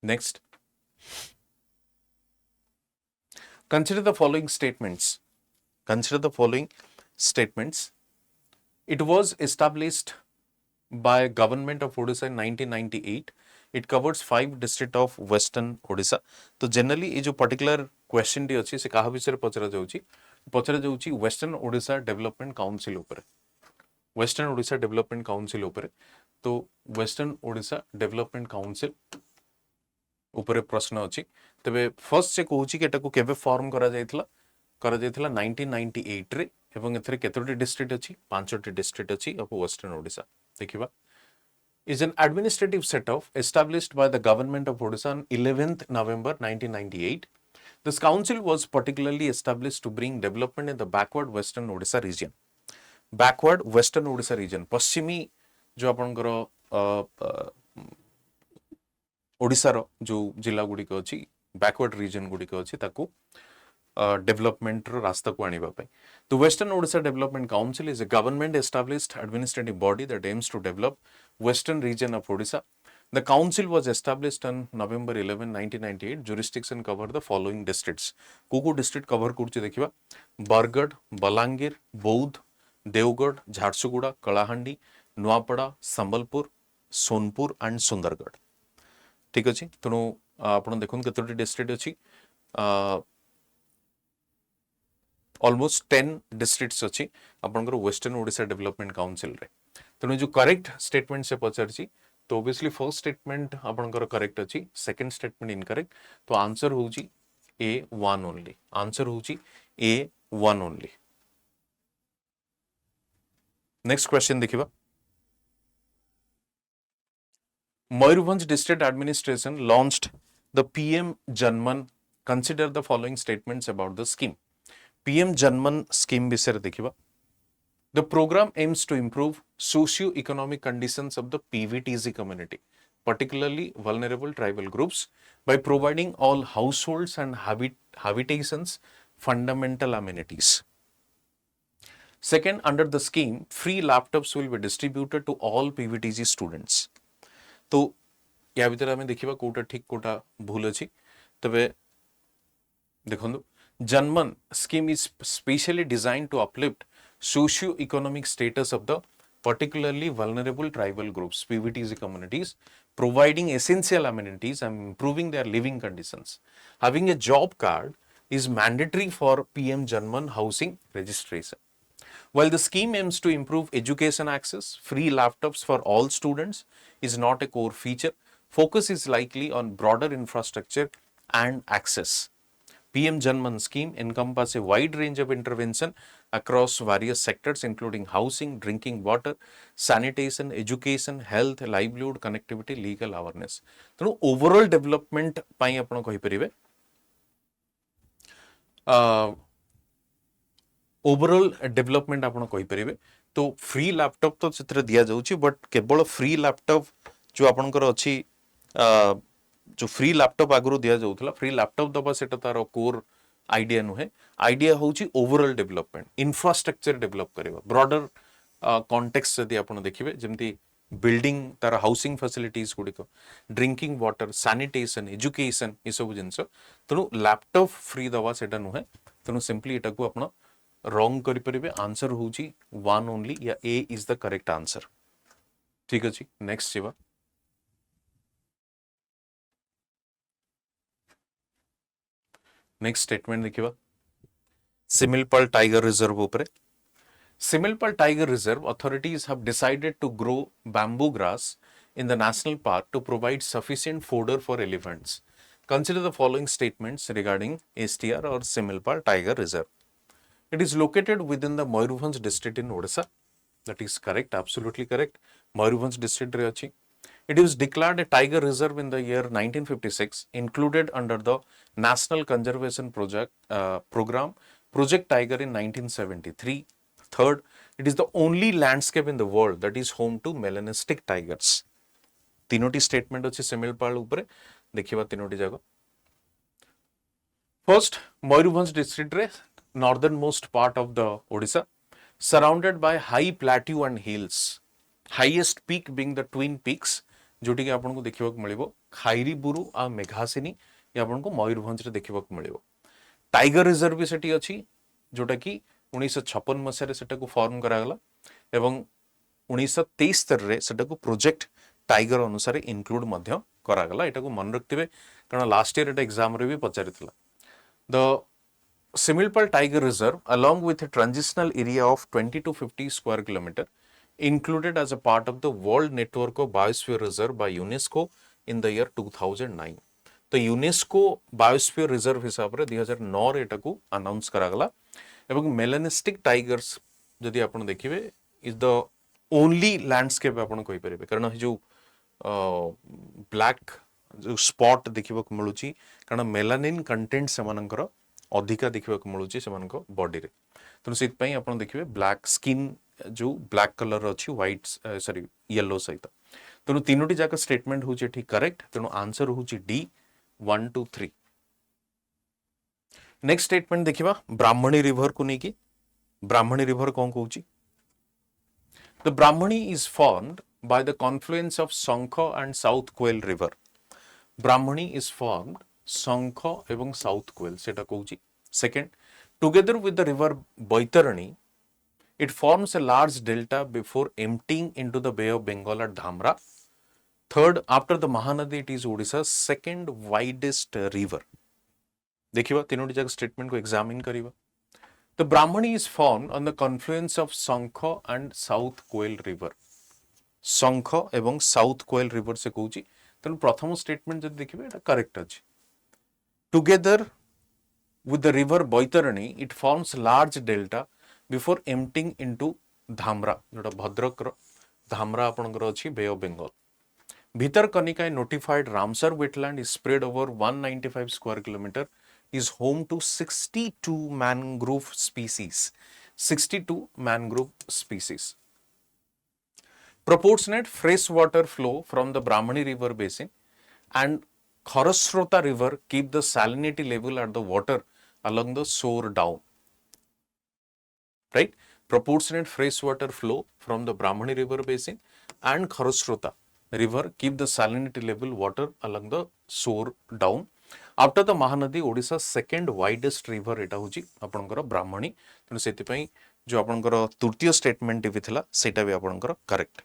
Next, consider the following statements. Consider the following statements. It was established by government of Odisha in 1998. It covers 5 district of Western Odisha. तो generally ये जो particular question T अच्छी से कहा विषय पचरा जाउची Western Odisha Development Council ऊपर. Western Odisha Development Council ऊपर. तो Western Odisha Development Council ऊपर प्रश्न अच्छी. तबे फर्स्ट से कहूची कि एटाको केबे फॉर्म करा जायथिला 1998 रे एवं एथरे केतोटी डिस्ट्रिक्ट अछि 5टी डिस्ट्रिक्ट अछि ऑफ वेस्टर्न ओडिशा. देखिबा is an administrative set-off established by the government of Odisha on 11th November 1998. This council was particularly established to bring development in the backward western Odisha region. Backward western Odisha region, पश्चिमी जो आपनकर ओडिशार जो जिला गुड़िक अच्छी backward region गुड़िक अच्छी ताकू development रास्ता को आने पाए. The Western Odisha Development Council is a government established administrative body that aims to develop western region of Odisha. The council was established on November 11, 1998. Jurisdiction cover the following districts. कोको district cover कुर्ची देखिबा Bargarh, Balangir, Boudh, Deogarh, Jharsuguda, Kalahandi, Nuapada, Sambalpur, Sonepur and Sundargarh. ठीक अछि. तेणु आपण देखुन केतोटी district अछि ऑलमोस्ट 10 डिस्ट्रिक्ट्स अच्छी आपनकर वेस्टर्न ओडिशा डेवलपमेंट काउंसिल रे. तेणु जो करेक्ट स्टेटमेंट से पचारची तो ऑब्वियसली फर्स्ट स्टेटमेंट आपनकर करेक्ट अच्छी, सेकंड स्टेटमेंट इनकरेक्ट. तो आंसर होची A1 ओनली. आंसर होची A1 ओनली. नेक्स्ट क्वेश्चन देखिबा. Mayurbhanj district administration launched the PM Janman. Consider the following statements about the scheme. PM Janman scheme विषय देखिबा. The program aims to improve socio-economic conditions of the PVTC community, particularly vulnerable tribal groups, by providing all households and habitations fundamental amenities. Second, under the scheme, free laptops will be distributed to all PVTC students. तो या भीतर आम देखा कोटा ठीक कोटा भूल अच्छी. तबे देखो Janman scheme is specially design to uplift socio economic status of the particularly vulnerable tribal groups, PVTC communities, providing essential amenities and improving their living conditions. Having a job card is mandatory for PM Janman housing registration. While the scheme aims to improve education access, free laptops for all students is not a core feature. Focus is likely on broader infrastructure and access. PM Janman scheme encompasses a wide range of intervention across various sectors including housing, drinking water, sanitation, education, health, livelihood, connectivity, legal awareness. So overall development पाई आपण कहि परिबे overall development आपण कहि परिबे. तो free laptop तो चित्र दिया जाउची, बट केवल फ्री लैपटॉप जो आपनकर अछि जो फ्री लैपटॉप आगुरु दिया जाउथला, फ्री लैपटॉप दबा सेटा तार कोर आइडिया नुहे. आइडिया होची ओवरऑल डेवलपमेंट, इंफ्रास्ट्रक्चर डेवलप करबा, ब्रॉडर कॉन्टेक्स्ट जदि आपण देखिबे जेमति बिल्डिंग तार हाउसिंग फैसिलिटीज गुडिक, ड्रिंकिंग वाटर, सैनिटेशन, एजुकेशन ए सब जिंस. तेणु लैपटॉप फ्री दबा सेटा नुहे. तेणु सिंपली एटा को आपण रॉन्ग करि परिबे. आंसर होची 1 ओनली, या ए इज द करेक्ट आंसर. ठीक अछि. नेक्स्ट जेबा नेक्स्ट स्टेटमेंट देखिबा. सिमिलपाल टाइगर रिजर्व ऊपर. Similpal Tiger Reserve authorities have decided to grow bamboo grass in the national park to provide sufficient fodder for elephants. Consider the following statements regarding STR or Similpal Tiger Reserve. It is located within the Mayurbhanj district in Odisha. That is correct, absolutely correct. Mayurbhanj district re achi. It was declared a tiger reserve in the year 1956, included under the National Conservation Program, Project Tiger in 1973. Third, it is the only landscape in the world that is home to melanistic tigers. तीनोटी statement अच्छे सिमिलपाल ऊपर देखिबा तीनोटी जागो. First, Mayurbhanj district रे northernmost part of the Odisha. surrounded by high plateau and hills, highest peak being the twin peaks जोटी कि आपन को देखिबा को मिलिबो खाइरीबुरु आ मेघासिनी ये आपन को मयूरभंज रे देखिबा को मिलिबो। टाइगर रिजर्व भी सेठी अछि जोटा कि 1956 मसिया रे सेटा को फॉर्म करा गला एवं 1973 रे सेटा को प्रोजेक्ट टाइगर अनुसार इनक्लूड मध्य करा गला। एटा को मन रखथिबे कारण लास्ट ईयर एटा एग्जाम रे भी पचारितला। The Similpal Tiger Reserve, along with a transitional area of 20 to 50 square kilometer, included as a part of the World Network of Biosphere Reserve by UNESCO in the year 2009. तो UNESCO biosphere reserve हिसाब रे 2009 रे एटा को announce करा गला एवं melanistic tigers जदि आपण देखिबे इज द ओनली लैंडस्केप आपण कहि परिबे कारण जो ब्लैक जो स्पॉट देखिबा को मिलुची कारण मेलानिन कंटेंट सेमानकर अधिका देखिबा को मिलुची सेमानक बॉडी रे तो सित पई आपण देखिबे ब्लैक स्किन जो ब्लैक कलर अछि व्हाइट सॉरी येलो सहित तेणु तीनोटी जाक स्टेटमेंट होची ठीक करेक्ट तेणु आंसर होची डी 1 2 3। नेक्स्ट स्टेटमेंट देखिबा ब्राह्मणी रिवर को नेकी ब्राह्मणी रिवर कोन कहूची the Brahmani is formed by the confluence of Sankh and south Koel river Brahmani is formed Sankh एवं साउथ कोएल सेटा कहूची। Second together with the river Baitarani it forms a large delta before emptying into the Bay of Bengal at Dhamra. Third, after the Mahanadi, it is Odisha's second widest river. देखिबा तीनोटी जगह statement को examine करिबा। The Brahmani is formed on the confluence of Sankha and South Koel river. Sankha एवं South Koel river से कहूची तेनु प्रथम statement जब देखिबे एटा correct अछि। Together with the river Baitharani, it forms large delta before emptying into Dhamra जोटा भद्रक धामरा आपनकर अछि bay of Bengal. Bhitarkanika notified Ramsar wetland is spread over 195 square kilometer is home to 62 mangrove species 62 mangrove species। Proportionate freshwater flow from the Brahmani river basin and Kharasrota river keep the salinity level at the water along the shore down, right? Proportionate freshwater flow from the Brahmani river basin and Kharasrota river keep the salinity level water along the shore down. After the Mahanadi, Odisha's second widest river एटा होची आपनकर ब्राह्मणी तेणु सेति पई जो आपनकर तृतीय statement भी थिला सेटा भी आपनकर correct.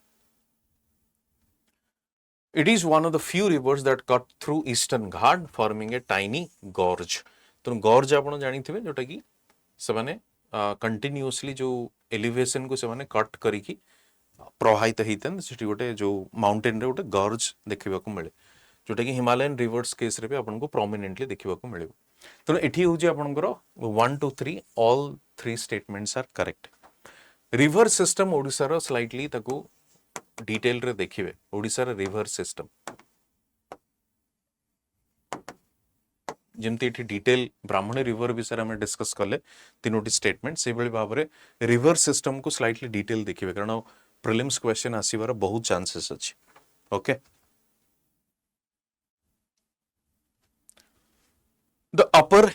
It is one of the few rivers that cut through eastern Ghat forming a tiny gorge। तेणु gorge आपण जानिथिबे जोटा कि से माने कंटिन्यूअसली जो एलिवेशन को से माने कट करिकी प्रवाहित हेतन सेठी गोटे जो माउंटेन रे गोटे गर्ज देखिबा को मिले जोटा कि हिमालयन रिवर्स केस रे भी आपन को प्रोमिनेंटली देखिबा को मिले। तो एठी होजी आपनकर 1 2 3 all 3 statements are correct. River system Odisha रो स्लाइटली ताको डिटेल रे देखिबे ओडिसा रो रिवर सिस्टम जमती एठी डिटेल ब्राह्मणी रिवर विषय में डिस्कस कले तीनोटी स्टेटमेंट से बळे भाबरे रिवर सिस्टम को स्लाइटली डिटेल देखिबे कारण प्रीलिम्स क्वेश्चन आसीबार बहुत चांसेस अछि। Okay the upper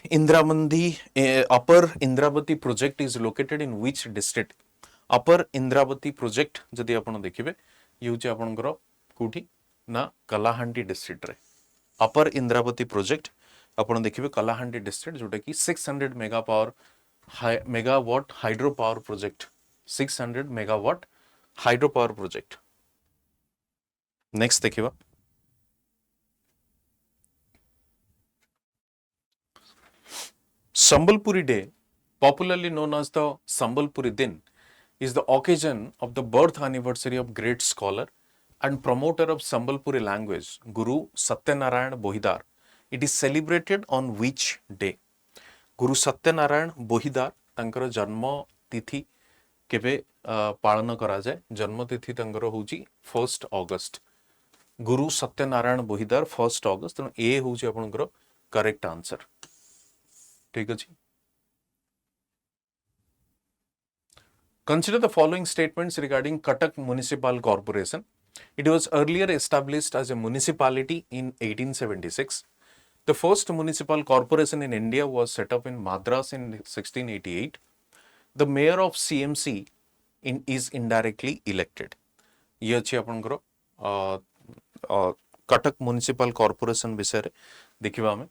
Indravati project is located in which district upper Indravati project जदि आपण देखिबे यूज आपनकर कोठी ना कलाहांडी डिस्ट्रिक्ट रे अपर इंद्रावती प्रोजेक्ट आपण देखिबे कलाहांडी डिस्ट्रिक्ट जोटा कि 600 megawatt hydro power project 600 megawatt hydro power project. Next देखिबा Sambalpuri Day, popularly known as the Sambalpuri Din, is the occasion of the birth anniversary of great scholar and promoter of Sambalpuri language, Guru Satyanarayan Bohidar. It is celebrated on which day? Guru Satyanarayan Bohidar तांकर जन्म तिथि केबे पालन करा जाय जन्म तिथि तांकर होची 1 अगस्त गुरु सत्यनारायण बोहिदार 1 अगस्त तेणु ए होची आपनकर करेक्ट आंसर ठीक अछि। Consider the following statements regarding Cuttack Municipal Corporation. It was earlier established as a municipality in 1876. The first municipal corporation in India was set up in Madras in 1688. The mayor of CMC is indirectly elected. ये अच्छी आपनकर Cuttack municipal corporation विषय देखिबा हमें।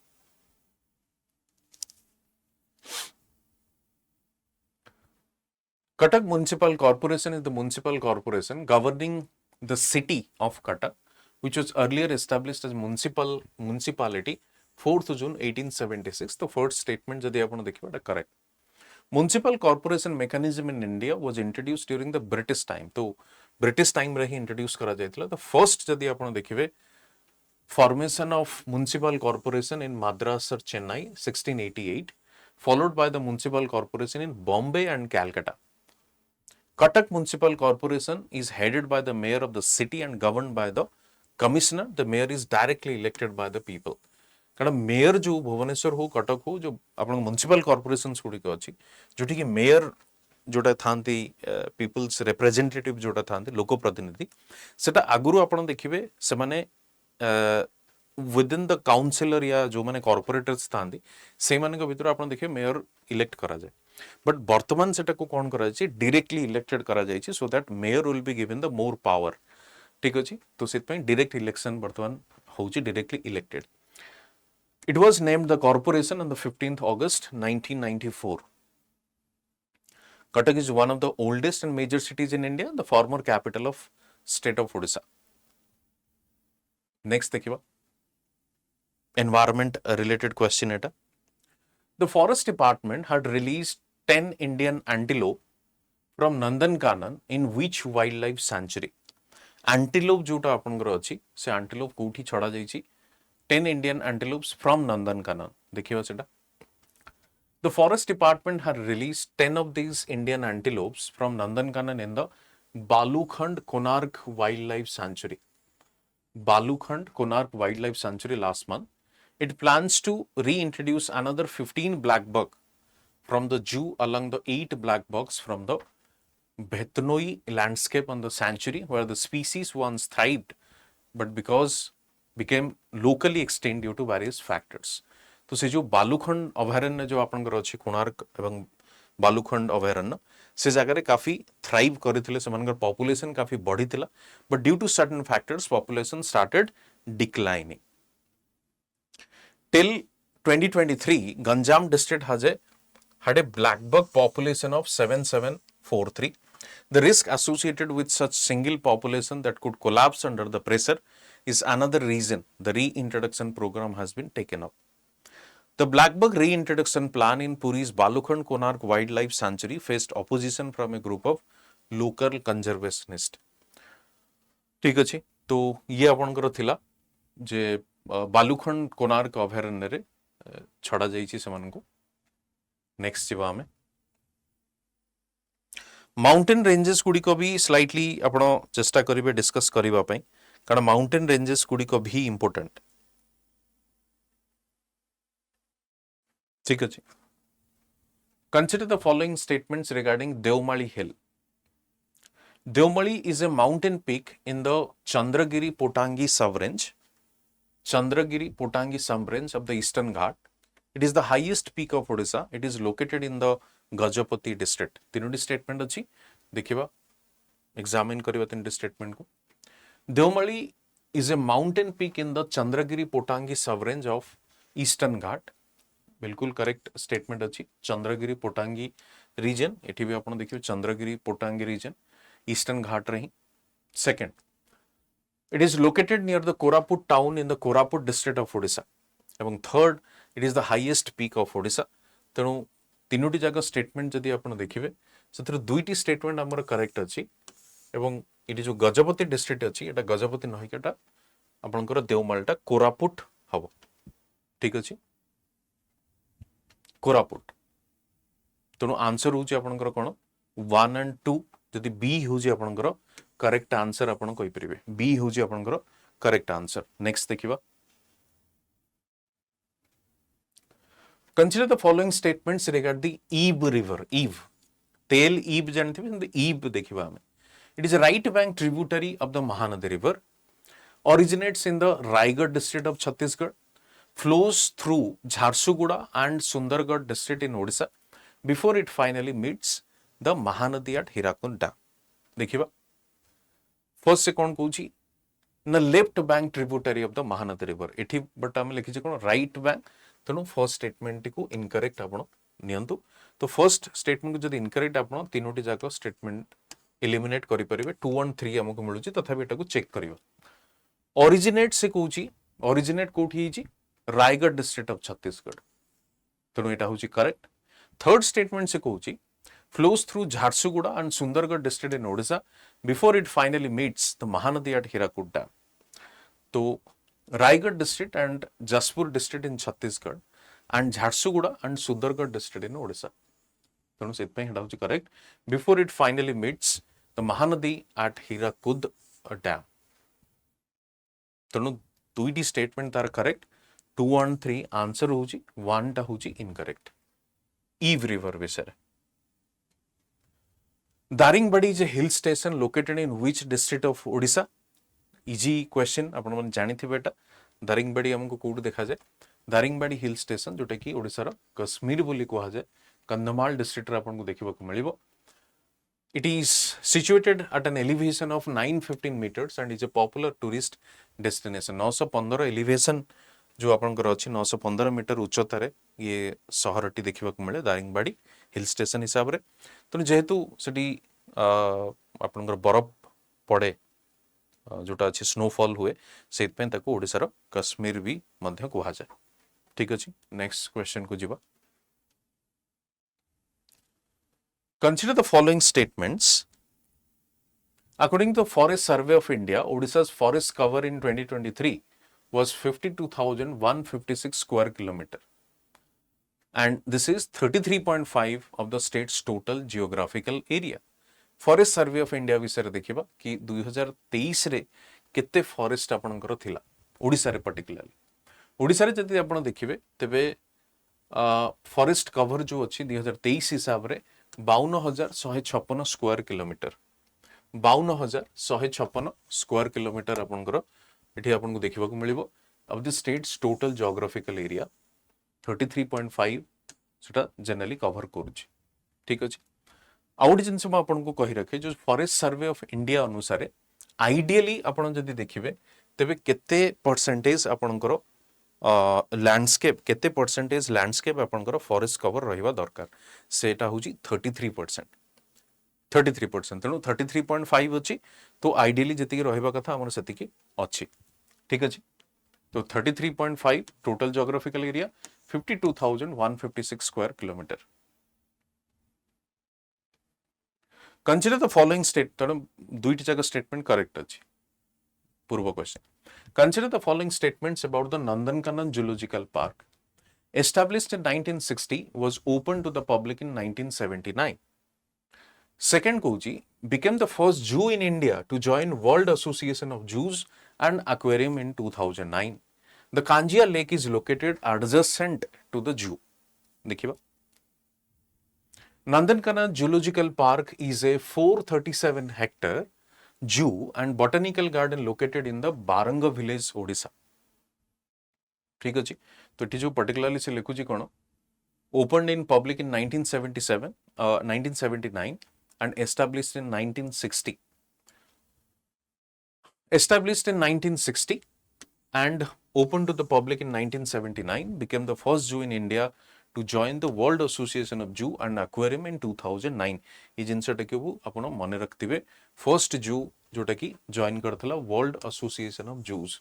Cuttack Municipal Corporation is the municipal corporation governing the city of Cuttack, which was earlier established as municipality 4th June 1876. The first statement जदि आपण देखिबा correct. Municipal corporation mechanism in India was introduced during the British time. तो British time रे ही introduce करा जायतिला। The first जदि आपण देखिबे formation of municipal corporation in Madras or Chennai 1688, followed by the municipal corporation in Bombay and Calcutta. Cuttack Municipal Corporation is headed by the mayor of the city and governed by the commissioner. The mayor is directly elected by the people. कारण mayor जो भुवनेश्वर हो कटक हो जो आपण municipal corporations गुड़िक अच्छी जोटी कि mayor जोटा थांती peoples representative जोटा थांती लोक प्रतिनिधि सेटा आगुरु आपण देखिबे से माने विदिन द काउंसिलर या जो माने कॉर्पोरेटर्स थांती से माने के भीतर आपण देखिबे मेयर इलेक्ट करा जाय। बट वर्तमान सेटा को कोन करा जाय डायरेक्टली इलेक्टेड करा जाय so that mayor will be given the more power. ठीक अछि तो सेत पय डायरेक्ट इलेक्शन वर्तमान होउची directly elected. It was named the corporation on the 15th August 1994. Cuttack is one of the oldest and major cities in India, the former capital of state of Odisha. Next देखिबा environment related question Etah. The forest department had released 10 Indian antelope from Nandankanan in which wildlife sanctuary? Antelope जोटा आपनकर अछि से antelope कोठी छडा जाईची 10 Indian antelopes from Nandankanan. देखिए सेटा The forest department had released 10 of these Indian antelopes from Nandankanan in the Balukhand Konark Wildlife Sanctuary. Balukhand Konark Wildlife Sanctuary last month. It plans to reintroduce another 15 black buck from the zoo along the 8 black bucks from the Bhetnoi landscape on the sanctuary where the species once thrived but because became locally extinct due to various factors. तो से जो बालुखंड अभयारण्य जो आपनकर अछि कोणार्क एवं बालुखंड अभयारण्य से जगह रे काफी थ्राइव करथिले सेमानकर पॉपुलेशन काफी बढ़िथिला but due to certain factors population started declining. Till 2023 Ganjam district had a black buck population of 7743. The risk associated with such single population that could collapse under the pressure is another reason the reintroduction program has been taken up. The black buck reintroduction plan in Puri's Balukhand Konark Wildlife Sanctuary faced opposition from a group of local conservationists. ठीक अछि तो ये आपनकर थिला जे बालुखंड कोणार्क अभयारण्य रे छडा जाईची सेमानकु। Next जीवा हमें माउंटेन रेंजेस गुडी को भी स्लाइटली आपण चेष्टा करिवे डिस्कस करिवा पई कारण माउंटेन रेंजेस गुडी को भी इंपोर्टेंट। ठीक अछि consider the following statements regarding Devmali hill. Devmali is a mountain peak in the Chandragiri Potangi sub-range. Chandragiri Potangi sub-range of the Eastern Ghat. It is the highest peak of Odisha. It is located in the Gajapati district. तीनोटी statement अछि देखिबा examine करिबा तीनोटी statement को। Deomali is a mountain peak in the Chandragiri Potangi sub-range of Eastern Ghat. बिल्कुल correct statement अछि। Chandragiri Potangi region एठी भी आपण देखिबे चंद्रगिरी पोटांगी रीजन ईस्टर्न घाट रही। Second it is located near the Koraput town in the Koraput district of Odisha एवं third it is the highest peak of Odisha. तेणु तीनोटी जगह स्टेटमेंट जदि आपण देखिबे सेथर दुईटी स्टेटमेंट हमर करेक्ट अछि एवं इटी जो गजपति डिस्ट्रिक्ट अछि एटा गजपति नहि केटा आपनकर देवमालटा कोरापुट हबो। ठीक अछि कोरापुट। तेणु आंसर होची आपनकर कोन 1 and 2 जदि बी होची आपनकर करेक्ट आंसर आपण कहि परिबे बी होची आपनकर करेक्ट आंसर। नेक्स्ट देखिबा consider the following statements regard the Ib river. Ib तेल ईब जानथिबे ईब देखिबा हमें। It is a right bank tributary of the Mahanadi river originates in the Raigad district of Chhattisgarh, flows through Jharsuguda and Sundargarh district in Odisha before it finally meets the Mahanadi at Hirakud dam देखिबा first से कौन कहूची ना left bank tributary of the Mahanadi river एठी but हम लिखिजे कोन right bank तेणु फर्स्ट स्टेटमेंट को इनकरेक्ट आपण नियंतु तो फर्स्ट स्टेटमेंट को जदि इनकरेक्ट आपण तीनोटी जाक स्टेटमेंट एलिमिनेट करि परिबे 2 1 3 हमको मिलुची तथापि एटा को चेक करियो ओरिजिनेट से कहूची ओरिजिनेट कोठी हिची रायगढ़ डिस्ट्रिक्ट ऑफ छत्तीसगढ़ तेणु एटा होची करेक्ट थर्ड स्टेटमेंट से कहूची flows through Jharsuguda and Sundargarh district in Odisha before it finally meets the Mahanadi at Hirakud Dam. तो Raigad district and Jaspur district in Chhattisgarh and Jharsuguda and Sundargarh district in Odisha. तेणु से इतना ही doubt correct before it finally meets the Mahanadi at Hirakud Dam. तेणु दुईटी statement तार correct 2 1 3 answer होची 1 टा होची इनकरेक्ट ईव रिवर विषय Daringbadi is a hill station located in which district of Odisha? Easy question आपण मन जानि थिबे एटा दारिंगबाड़ी हमको कोड देखा जाए दारिंगबाड़ी हिल स्टेशन जोटा कि ओडिसा रो कश्मीर बोली कहा जाए कंधमाल डिस्ट्रिक्ट रे आपण को देखिबा को मिलिबो It is situated at an elevation of 915 meters and is a popular tourist destination 915 elevation जो आपण को अछि 915 मीटर उच्चता रे ये सहरटी देखिबा को मिले दारिंगबाड़ी हिल स्टेशन हिसाब रे तो जेहेतु सेठी आपनकर बरफ पड़े जोटा अछि स्नोफॉल हुए सेत पे ताको ओडिसा रो कश्मीर भी मध्य कहा जाए ठीक अछि नेक्स्ट क्वेश्चन को जीवा consider the following statements according to forest survey of India Odisha's forest cover in 2023 was 52,156 square kilometer and this is 33.5 of the state's total geographical area. Forest survey of India विषय देखिबा कि 2023 रे केते forest आपनकर थिला ओडिसा रे पर्टिकुलरली ओडिसा रे जति आपण देखिबे तबे फॉरेस्ट कवर जो अछि 2023 हिसाब रे 52,156 स्क्वायर किलोमीटर 52,156 स्क्वायर किलोमीटर आपनकर एठी आपन को देखिबा को मिलिबो of the state's total geographical area 33.5 सेटा जनरली कवर करूची ठीक अछि आउट जिनस म आपन को कहि रखे जो फॉरेस्ट सर्वे ऑफ इंडिया अनुसार आइडियली आपन जदि देखिबे तबे केते परसेंटेज आपनकर लैंडस्केप केते परसेंटेज लैंडस्केप आपनकर फॉरेस्ट कवर रहिबा दरकार सेटा होची 33% तेणु 33.5 अछि तो आइडियली जति रहिबा कथा हमर सेति अछि ठीक अछि तो 33.5 total geographical area 52,156 square kilometre consider the following state तेणु दुईटी जगह स्टेटमेंट करेक्ट अछि पूर्व question consider the following statements about the Nandankanan zoological park established in 1960 was opened to the public in 1979 Second Koji became the first Zoo in India to join World Association of Zoos and Aquarium in 2009. The Kanjia Lake is located adjacent to the zoo. देखिए Nandankanan Zoological Park is a 437 hectare zoo and botanical garden located in the Baranga village, Odisha. ठीक अछि तो eighty जो particularly से लिखुची कोन opened in public in 1979 and established in 1960. Established in 1960 and opened to the public in 1979, became the first zoo in India to join the World Association of Zoo and Aquarium in 2009. ये जिनसटा के वो अपन मने रखथिबे first zoo जोटा कि join करथला world association of zoos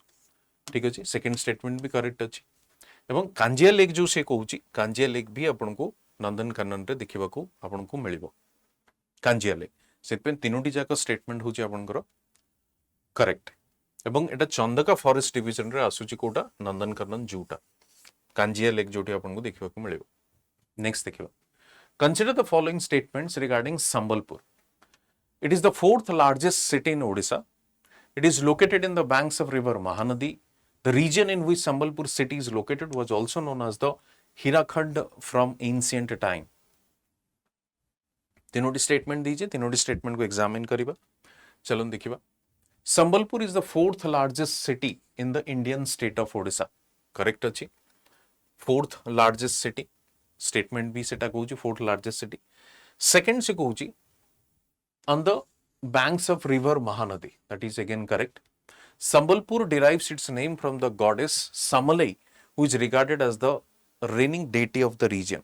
ठीक अछि second statement भी करेक्ट अछि एवं कांजिया लेक जो से कहूची कांजिया लेक भी अपन को नंदनकानन रे देखिबा को अपन को मिलिबो कांजिया लेक सेपन तीनोटी जाक स्टेटमेंट होची आपनकर करेक्ट एवं एटा चंदका फॉरेस्ट डिवीजन रे आसुची कोटा नंदनकानन जूटा कांजिया लेक जोटी आपन को देखिबा को मिलिबो नेक्स्ट देखिबा consider the following statements regarding Sambalpur it is the fourth largest city in Odisha it is located in the banks of river Mahanadi the region in which Sambalpur city is located was also known as the Hirakhand from ancient time तीनोटी statement दीजिए तीनोटी statement को examine करिबा चलो देखिबा Sambalpur is the fourth largest city in the Indian state of Odisha correct अछि fourth largest city statement भी सेटा कहूची फोर्थ लार्जेस्ट सिटी सेकेंड से कहूँ on the banks of river Mahanadi. That is again correct. Sambalpur derives its name from the goddess Samalai, who is regarded as the reigning deity of the region.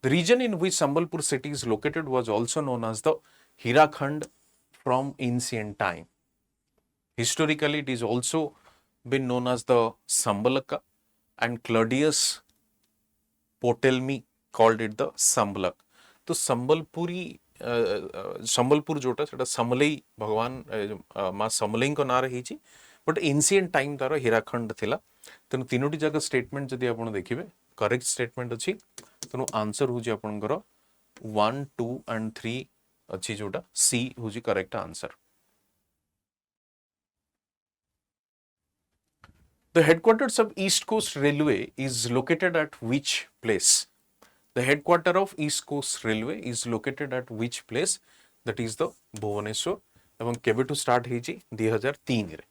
The region in which Sambalpur city is located was also known as the Hirakhand from ancient time. Historically, it is also been known as the Sambalaka, and Claudius Ptolemy called it the Sambalak. तो ସମ୍ବଲପୁର जोटा सेटा समलई भगवान माँ समलई को ना रही but ancient time तार हीराखंड थिला तेणु तीनोटी जाक स्टेटमेंट जदि आप देखिए करेक्ट स्टेटमेंट अच्छी तेणु आंसर हूँ आपंकर 1 2 एंड 3 अच्छी जोटा सी हूँ correct answer. The headquarters of East Coast Railway is located at which place? The headquarter of East Coast Railway is located at which place? That is the Bhubaneswar. एवं केबेटू start होइछि 2003 रे.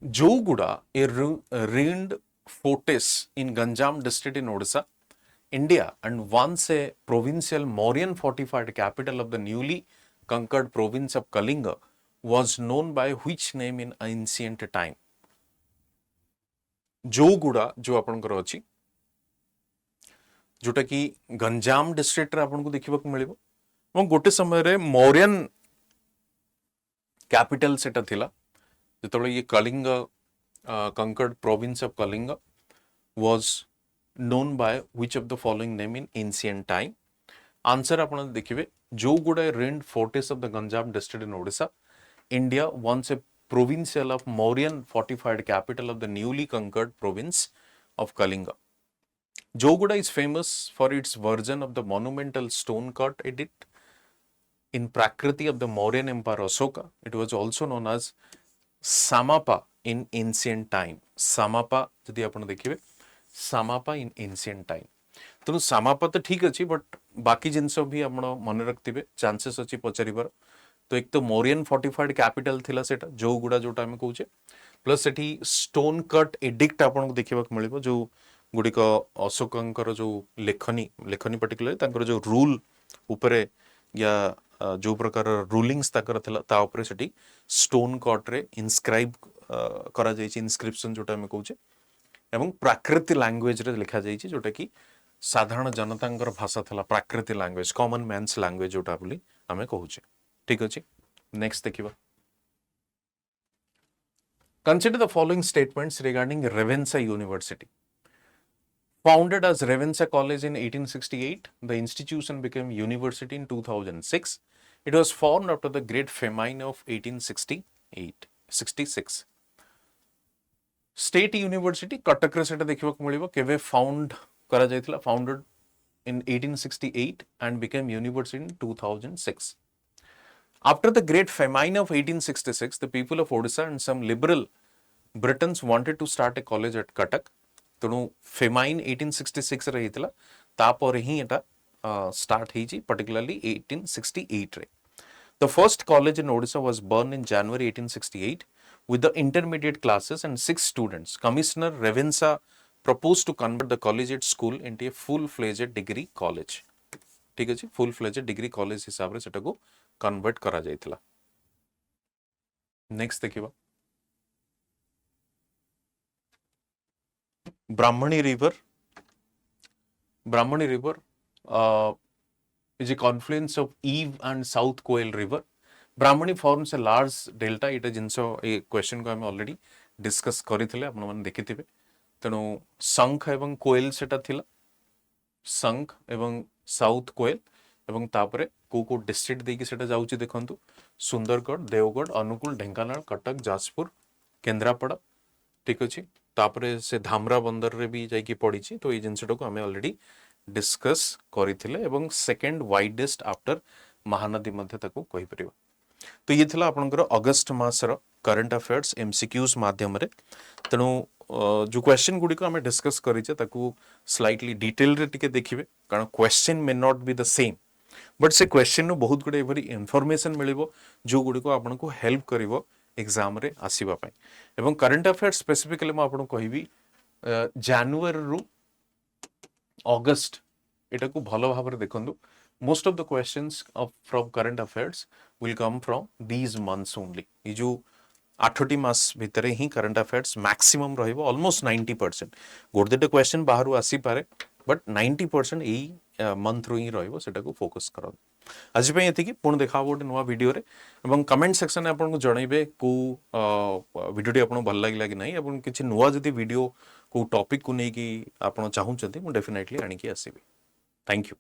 जोगुड़ा a ruined fortress in Ganjam district in Odisha, India, and once a provincial Mauryan fortified capital of the newly conquered province of Kalinga, was known by which name in ancient time? जोगुड़ा जो आपनकर अछि जोटा कि Ganjam district रे आपन को देखिबा को मिलिबो और गोटे समय रे मौर्यन कैपिटल सेटा थिला जेतबे ये Kalinga conquered province of Kalinga was known by which of the following name in ancient time. Answer आपन देखिबे जोगुड़ा रेंड fortress of the Ganjam district in Odisha, India once a provincial of Mauryan fortified capital of the newly conquered province of Kalinga. Joguda is famous for its version of the monumental stone cut edit in Prakriti of the Mauryan Emperor Ashoka. It was also known as Samapa in ancient time. Samapa जदि आपण देखिबे Samapa in ancient time. तेणु Samapa तो ठीक अछि but बाकी जिनस भी आपण मन रखथिबे चांसेस अछि पचारिबार. तो एक तो मौर्यन फोर्टिफाइड कैपिटल थिला सेटा जोगुड़ा जोटा हम कहूचे प्लस सेठी स्टोन कट एडिक्ट आपन को देखिबा को मिलिबो जो गुडिक अशोकंकर जो लेखनी पर्टिकुलर तांकर जो रूल ऊपरे या जो प्रकार रूलिंग्स ताकर थिला ता ऊपरे सेठी स्टोन कट रे इनस्क्राइब करा जायछि इनस्क्रिप्शन जोटा हम कहूचे एवं प्राकृत लैंग्वेज रे लिखा जायछि जोटा कि साधारण जनतांकर भाषा थिला प्राकृत लैंग्वेज कॉमन मैन्स लैंग्वेज जोटा बोली हमें कहूचे. ठीक अछि. नेक्स्ट देखिबा. Consider the following statements regarding Ravensa University. Founded as Ravensa College in 1868, the institution became university in 2006. It was formed after the Great Famine of 1866. State University Cuttack रे सेटा देखिबा को मिलिबो केबे फाउंड करा जायतिला founded in 1868 and became university in 2006. After the Great Famine of 1866, the people of Odisha and some liberal Britons wanted to start a college at Cuttack. तेणु famine 1866 रे हितला तापर ही एटा start hazy particularly 1868 रे. The first college in Odisha was born in January 1868 with the intermediate classes and 6 students. Commissioner Ravensa proposed to convert the collegiate school into a full-fledged degree college. ठीक अछि full fledged degree college हिसाब रे सेटा को convert करा जायतिला. Next देखिबा. ब्राह्मणी river is a confluence of Eve and South Coel River. Brahmani forms a large delta. इटा जिनसो ए question को हम ऑलरेडी डिस्कस करिथिले आपण माने देखिथिबे. तेणु शंख एवं कोएल सेटा थिला शंख एवं साउथ कोएल एवं तापरे को डिस्ट्रिक्ट देकी सेटा जाउची देखंतु सुंदरगढ़, देवगढ़, अनुकूल, ढेंकानाल, कटक, जाजपुर, केंद्रापड़ा. ठीक अछि. तापरे से धामरा बंदर रे भी जाइकी पड़ीची. तो ये जिनसटा को हमें ऑलरेडी डिस्कस करिथिले एवं सेकंड वाइडेस्ट आफ्टर महानदी मध्य ताको कहि परिबा. तो ये थिला आपनकर अगस्त मासर करंट अफेयर्स एमसीक्यूज माध्यम रे. तेणु जो क्वेश्चन गुडी को हमें डिस्कस करिचे ताको स्लाइटली डिटेल रे टिके देखिबे कारण question may not be the same but से क्वेश्चन नु बहुत गुडे एवरी इंफॉर्मेशन मिलिबो जो गुडी को आपन को हेल्प करिवो एग्जाम रे आसीबा पई. एवं करंट अफेयर्स स्पेसिफिकली म आपन कहबी जनवरी रु ଅଗଷ୍ଟ ଏଟାକୁ ଭଲ ଭାବରେ ଦେଖନ୍ତୁ। Most of the questions from current affairs will come from these months only. ये जो 8टी मास भितर ही करंट अफेयर्स मैक्सिमम रहिबो ऑलमोस्ट 90%। गोटे दुटे क्वेश्चन बाहर आसी पारे बट 90% यही मंथ रो ही रहिबो, सेटा को फोकस करो। आज पे एतिकी पुणी देखा गोटे नुआ वीडियो रे एवं कमेंट सेक्शन में आपन को जणैबे को वीडियो आपन भल लागिला कि नहीं, आपन किछि नुआ जदी वीडियो को टॉपिक को नै कि आपन चाहू छथि मु डेफिनेटली आनी कि आसीबी। Thank you.